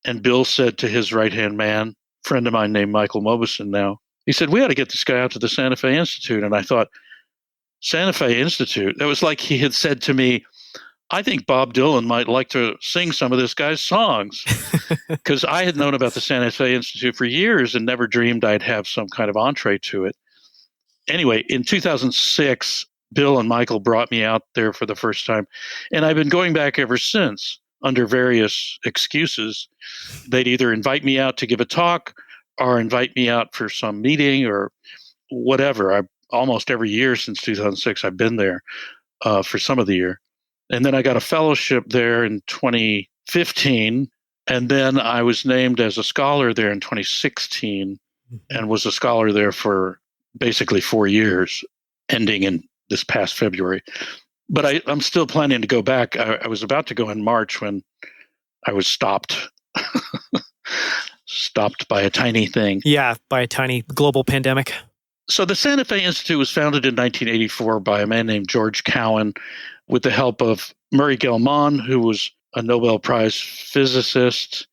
and Bill said to his right-hand man, friend of mine named Michael Mobison now, he said, we ought to get this guy out to the Santa Fe Institute. And I thought, Santa Fe Institute? That was like he had said to me, I think Bob Dylan might like to sing some of this guy's songs, because I had known about the Santa Fe Institute for years and never dreamed I'd have some kind of entree to it. Anyway, in 2006, Bill and Michael brought me out there for the first time, and I've been going back ever since under various excuses. They'd either invite me out to give a talk or invite me out for some meeting or whatever. Almost every year since 2006, I've been there for some of the year. And then I got a fellowship there in 2015. And then I was named as a scholar there in 2016 and was a scholar there for basically 4 years, ending in this past February. But I'm still planning to go back. I was about to go in March when I was stopped. Stopped by a tiny thing. Yeah, by a tiny global pandemic. So the Santa Fe Institute was founded in 1984 by a man named George Cowan with the help of Murray Gell-Mann, who was a Nobel Prize physicist,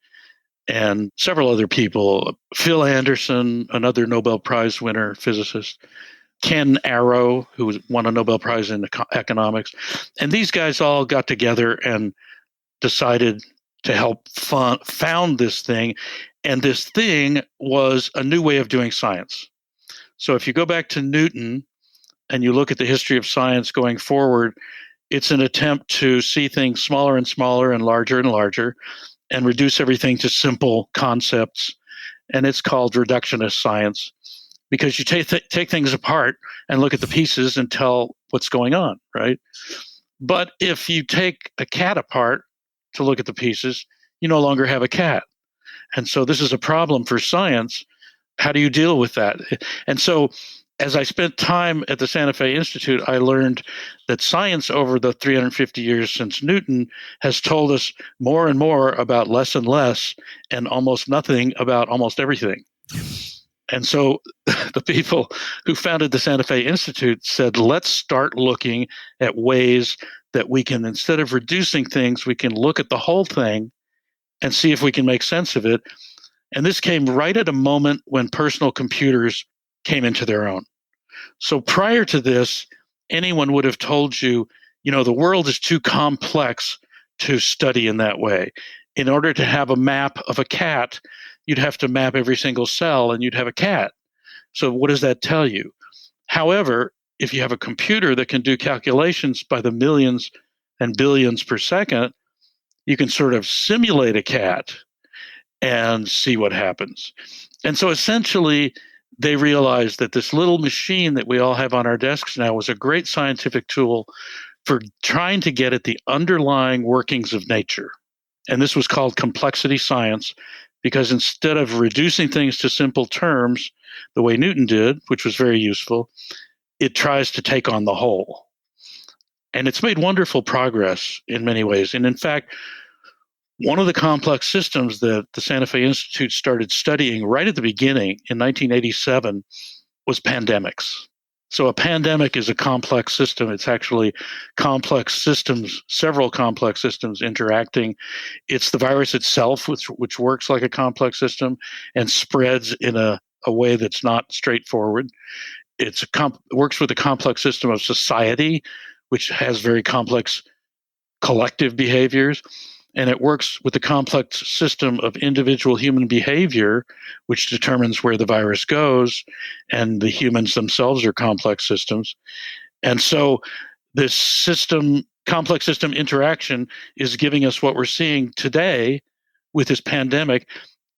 and several other people. Phil Anderson, another Nobel Prize winner physicist. Ken Arrow, who won a Nobel Prize in economics. And these guys all got together and decided to help found this thing. And this thing was a new way of doing science. So if you go back to Newton and you look at the history of science going forward, it's an attempt to see things smaller and smaller and larger and reduce everything to simple concepts. And it's called reductionist science because you take things apart and look at the pieces and tell what's going on, right? But if you take a cat apart to look at the pieces, you no longer have a cat. And so this is a problem for science. How do you deal with that? And so as I spent time at the Santa Fe Institute, I learned that science over the 350 years since Newton has told us more and more about less and less, and almost nothing about almost everything. And so the people who founded the Santa Fe Institute said, let's start looking at ways that we can, instead of reducing things, we can look at the whole thing and see if we can make sense of it. And this came right at a moment when personal computers came into their own. So prior to this, anyone would have told you, the world is too complex to study in that way. In order to have a map of a cat, you'd have to map every single cell and you'd have a cat. So what does that tell you? However, if you have a computer that can do calculations by the millions and billions per second, you can sort of simulate a cat and see what happens. And so essentially, they realized that this little machine that we all have on our desks now was a great scientific tool for trying to get at the underlying workings of nature. And this was called complexity science, because instead of reducing things to simple terms the way Newton did, which was very useful, it tries to take on the whole. And it's made wonderful progress in many ways. And in fact, one of the complex systems that the Santa Fe Institute started studying right at the beginning in 1987 was pandemics. So a pandemic is a complex system. It's actually complex systems, several complex systems interacting. It's the virus itself, which works like a complex system and spreads in a way that's not straightforward. It works with a complex system of society, which has very complex collective behaviors. And it works with the complex system of individual human behavior, which determines where the virus goes, and the humans themselves are complex systems. And so this complex system interaction is giving us what we're seeing today with this pandemic.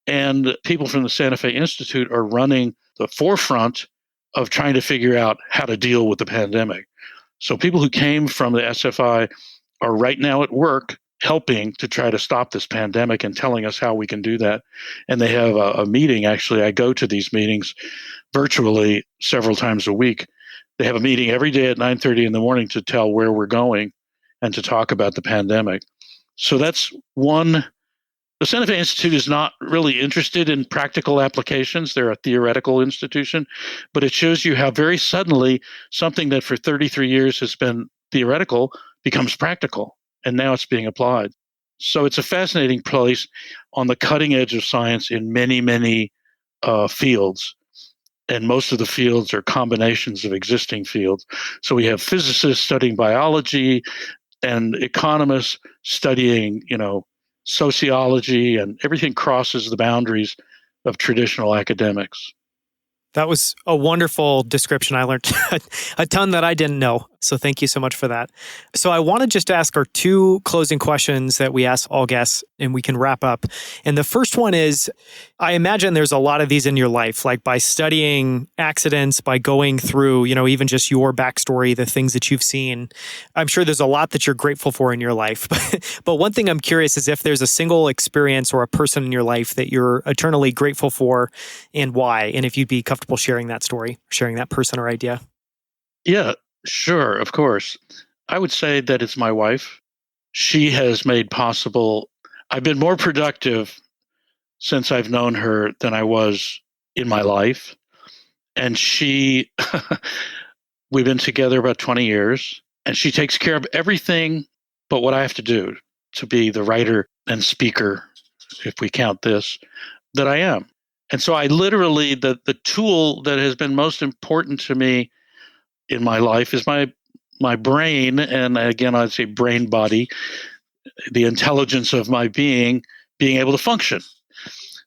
And people from the Santa Fe Institute are running the forefront of trying to figure out how to deal with the pandemic. So people who came from the SFI are right now at work helping to try to stop this pandemic and telling us how we can do that. And they have a meeting. Actually, I go to these meetings virtually several times a week. They have a meeting every day at 9:30 in the morning to tell where we're going and to talk about the pandemic. So that's one. The Santa Fe Institute is not really interested in practical applications. They're a theoretical institution, but it shows you how very suddenly something that for 33 years has been theoretical becomes practical. And now it's being applied. So it's a fascinating place on the cutting edge of science in many, many fields. And most of the fields are combinations of existing fields. So we have physicists studying biology and economists studying, sociology, and everything crosses the boundaries of traditional academics. That was a wonderful description. I learned a ton that I didn't know. So thank you so much for that. So I want to just ask our two closing questions that we ask all guests, and we can wrap up. And the first one is, I imagine there's a lot of these in your life, like by studying accidents, by going through, even just your backstory, the things that you've seen. I'm sure there's a lot that you're grateful for in your life. But one thing I'm curious is if there's a single experience or a person in your life that you're eternally grateful for and why, and if you'd be comfortable sharing that story, sharing that person or idea. Yeah, sure, of course. I would say that it's my wife. She has made possible, I've been more productive since I've known her than I was in my life. And we've been together about 20 years, and she takes care of everything but what I have to do to be the writer and speaker, if we count this, that I am. And so I literally, the tool that has been most important to me in my life is my brain, and again, I'd say brain body, the intelligence of my being able to function.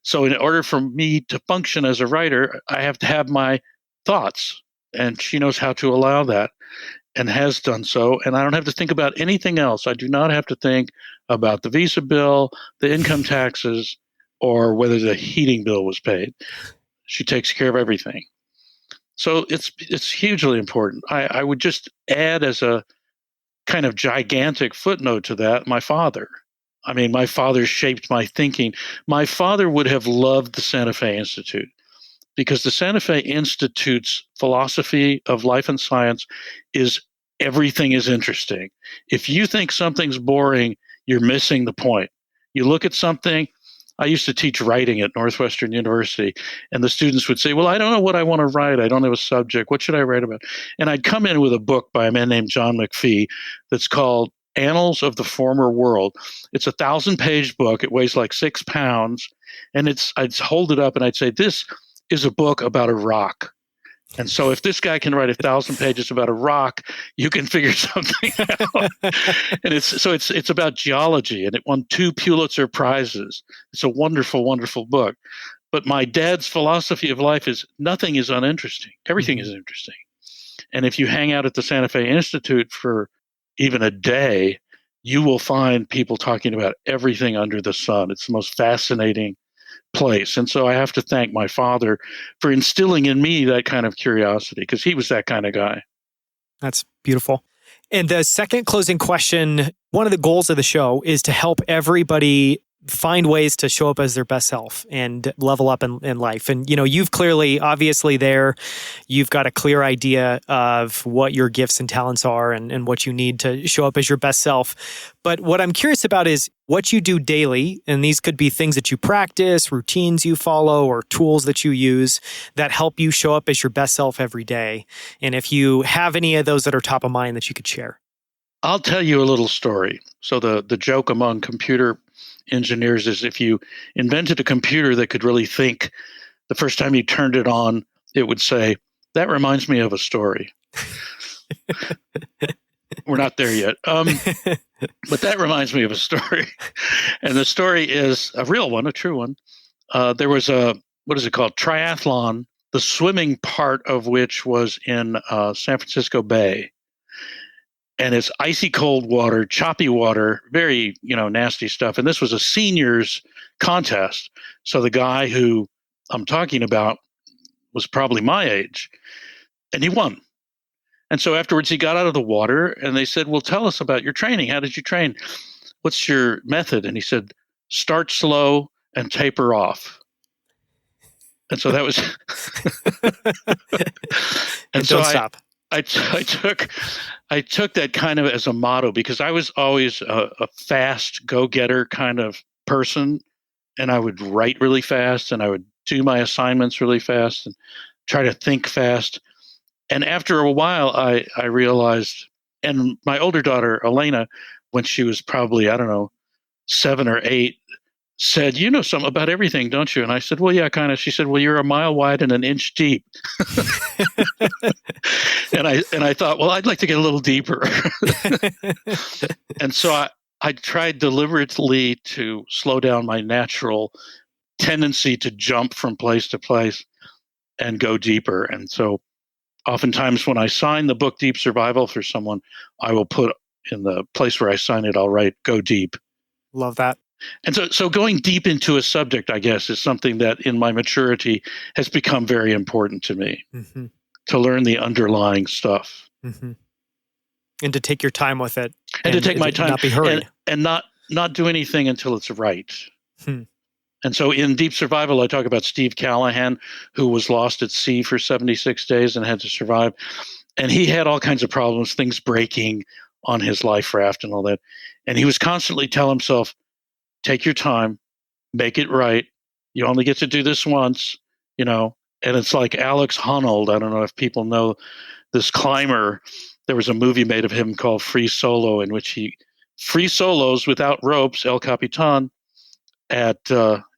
So in order for me to function as a writer, I have to have my thoughts, and she knows how to allow that and has done so. And I don't have to think about anything else. I do not have to think about the visa bill, the income taxes, or whether the heating bill was paid. She takes care of everything. So it's hugely important. I would just add as a kind of gigantic footnote to that, my father. I mean, my father shaped my thinking. My father would have loved the Santa Fe Institute because the Santa Fe Institute's philosophy of life and science is everything is interesting. If you think something's boring, you're missing the point. You look at something. I used to teach writing at Northwestern University, and the students would say, well, I don't know what I want to write. I don't have a subject. What should I write about? And I'd come in with a book by a man named John McPhee that's called Annals of the Former World. It's a 1,000-page book. It weighs like 6 pounds. And I'd hold it up and I'd say, this is a book about a rock. And so if this guy can write 1,000 pages about a rock, you can figure something out. And it's about geology, and it won 2 Pulitzer Prizes. It's a wonderful, wonderful book. But my dad's philosophy of life is nothing is uninteresting. Everything is interesting. And if you hang out at the Santa Fe Institute for even a day, you will find people talking about everything under the sun. It's the most fascinating place. And so I have to thank my father for instilling in me that kind of curiosity, because he was that kind of guy. That's beautiful. And the second closing question, one of the goals of the show is to help everybody find ways to show up as their best self and level up in life. And, you've clearly, obviously you've got a clear idea of what your gifts and talents are and what you need to show up as your best self. But what I'm curious about is what you do daily. And these could be things that you practice, routines you follow, or tools that you use that help you show up as your best self every day. And if you have any of those that are top of mind that you could share. I'll tell you a little story. So the joke among computer engineers is if you invented a computer that could really think, the first time you turned it on, it would say, that reminds me of a story. We're not there yet. But that reminds me of a story. And the story is a real one, a true one. There was what is it called? Triathlon, the swimming part of which was in San Francisco Bay. And it's icy cold water, choppy water, very, nasty stuff. And this was a seniors contest. So the guy who I'm talking about was probably my age, and he won. And so afterwards he got out of the water and they said, well, tell us about your training. How did you train? What's your method? And he said, start slow and taper off. And so that was, and so don't stop. I took that kind of as a motto, because I was always a fast go-getter kind of person, and I would write really fast, and I would do my assignments really fast, and try to think fast. And after a while, I realized, and my older daughter, Elena, when she was probably, 7 or 8, said, you know something about everything, don't you? And I said, well, yeah, kind of. She said, well, you're a mile wide and an inch deep. And I thought, well, I'd like to get a little deeper. And so I tried deliberately to slow down my natural tendency to jump from place to place and go deeper. And so oftentimes when I sign the book Deep Survival for someone, I will put in the place where I sign it, I'll write, go deep. Love that. And so going deep into a subject, I guess, is something that in my maturity has become very important to me, to learn the underlying stuff. And to take your time with it. And to take my time. Not be hurried. And not do anything until it's right. And so in Deep Survival, I talk about Steve Callahan, who was lost at sea for 76 days and had to survive. And he had all kinds of problems, things breaking on his life raft and all that. And he was constantly telling himself, take your time, make it right. You only get to do this once, and it's like Alex Honnold. I don't know if people know this climber. There was a movie made of him called Free Solo, in which he free solos without ropes, El Capitan, at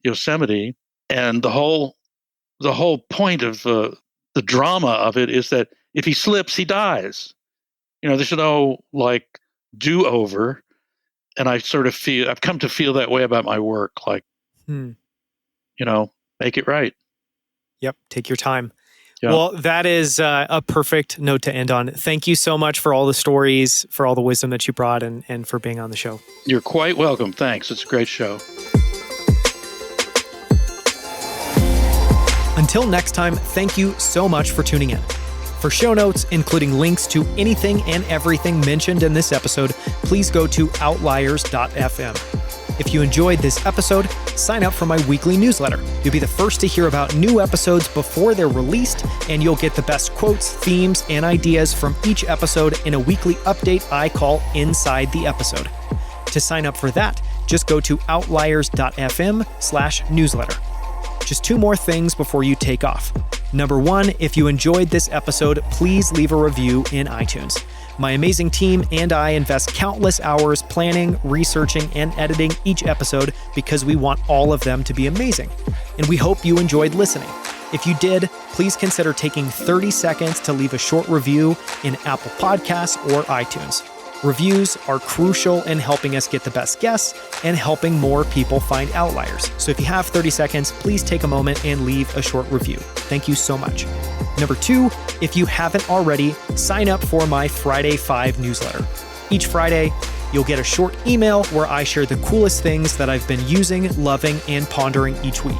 Yosemite. And the whole point of the drama of it is that if he slips, he dies. There's no do-over. And I've come to feel that way about my work, make it right. Yep. Take your time. Yeah. Well, that is a perfect note to end on. Thank you so much for all the stories, for all the wisdom that you brought, and for being on the show. You're quite welcome. Thanks. It's a great show. Until next time, thank you so much for tuning in. For show notes, including links to anything and everything mentioned in this episode, please go to outliers.fm. If you enjoyed this episode, sign up for my weekly newsletter. You'll be the first to hear about new episodes before they're released, and you'll get the best quotes, themes, and ideas from each episode in a weekly update I call Inside the Episode. To sign up for that, just go to outliers.fm/newsletter. Just 2 more things before you take off. Number 1, if you enjoyed this episode, please leave a review in iTunes. My amazing team and I invest countless hours planning, researching, and editing each episode because we want all of them to be amazing. And we hope you enjoyed listening. If you did, please consider taking 30 seconds to leave a short review in Apple Podcasts or iTunes. Reviews are crucial in helping us get the best guests and helping more people find Outliers. So if you have 30 seconds, please take a moment and leave a short review. Thank you so much. Number 2, if you haven't already, sign up for my Friday 5 newsletter. Each Friday, you'll get a short email where I share the coolest things that I've been using, loving, and pondering each week.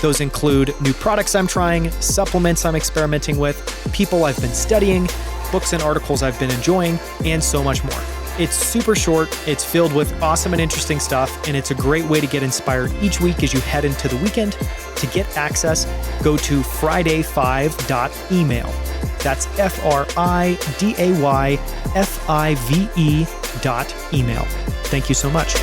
Those include new products I'm trying, supplements I'm experimenting with, people I've been studying, books and articles I've been enjoying, and so much more. It's super short, it's filled with awesome and interesting stuff, and it's a great way to get inspired each week as you head into the weekend. To get access, go to friday5.email. That's FRIDAYFIVE.email. Thank you so much.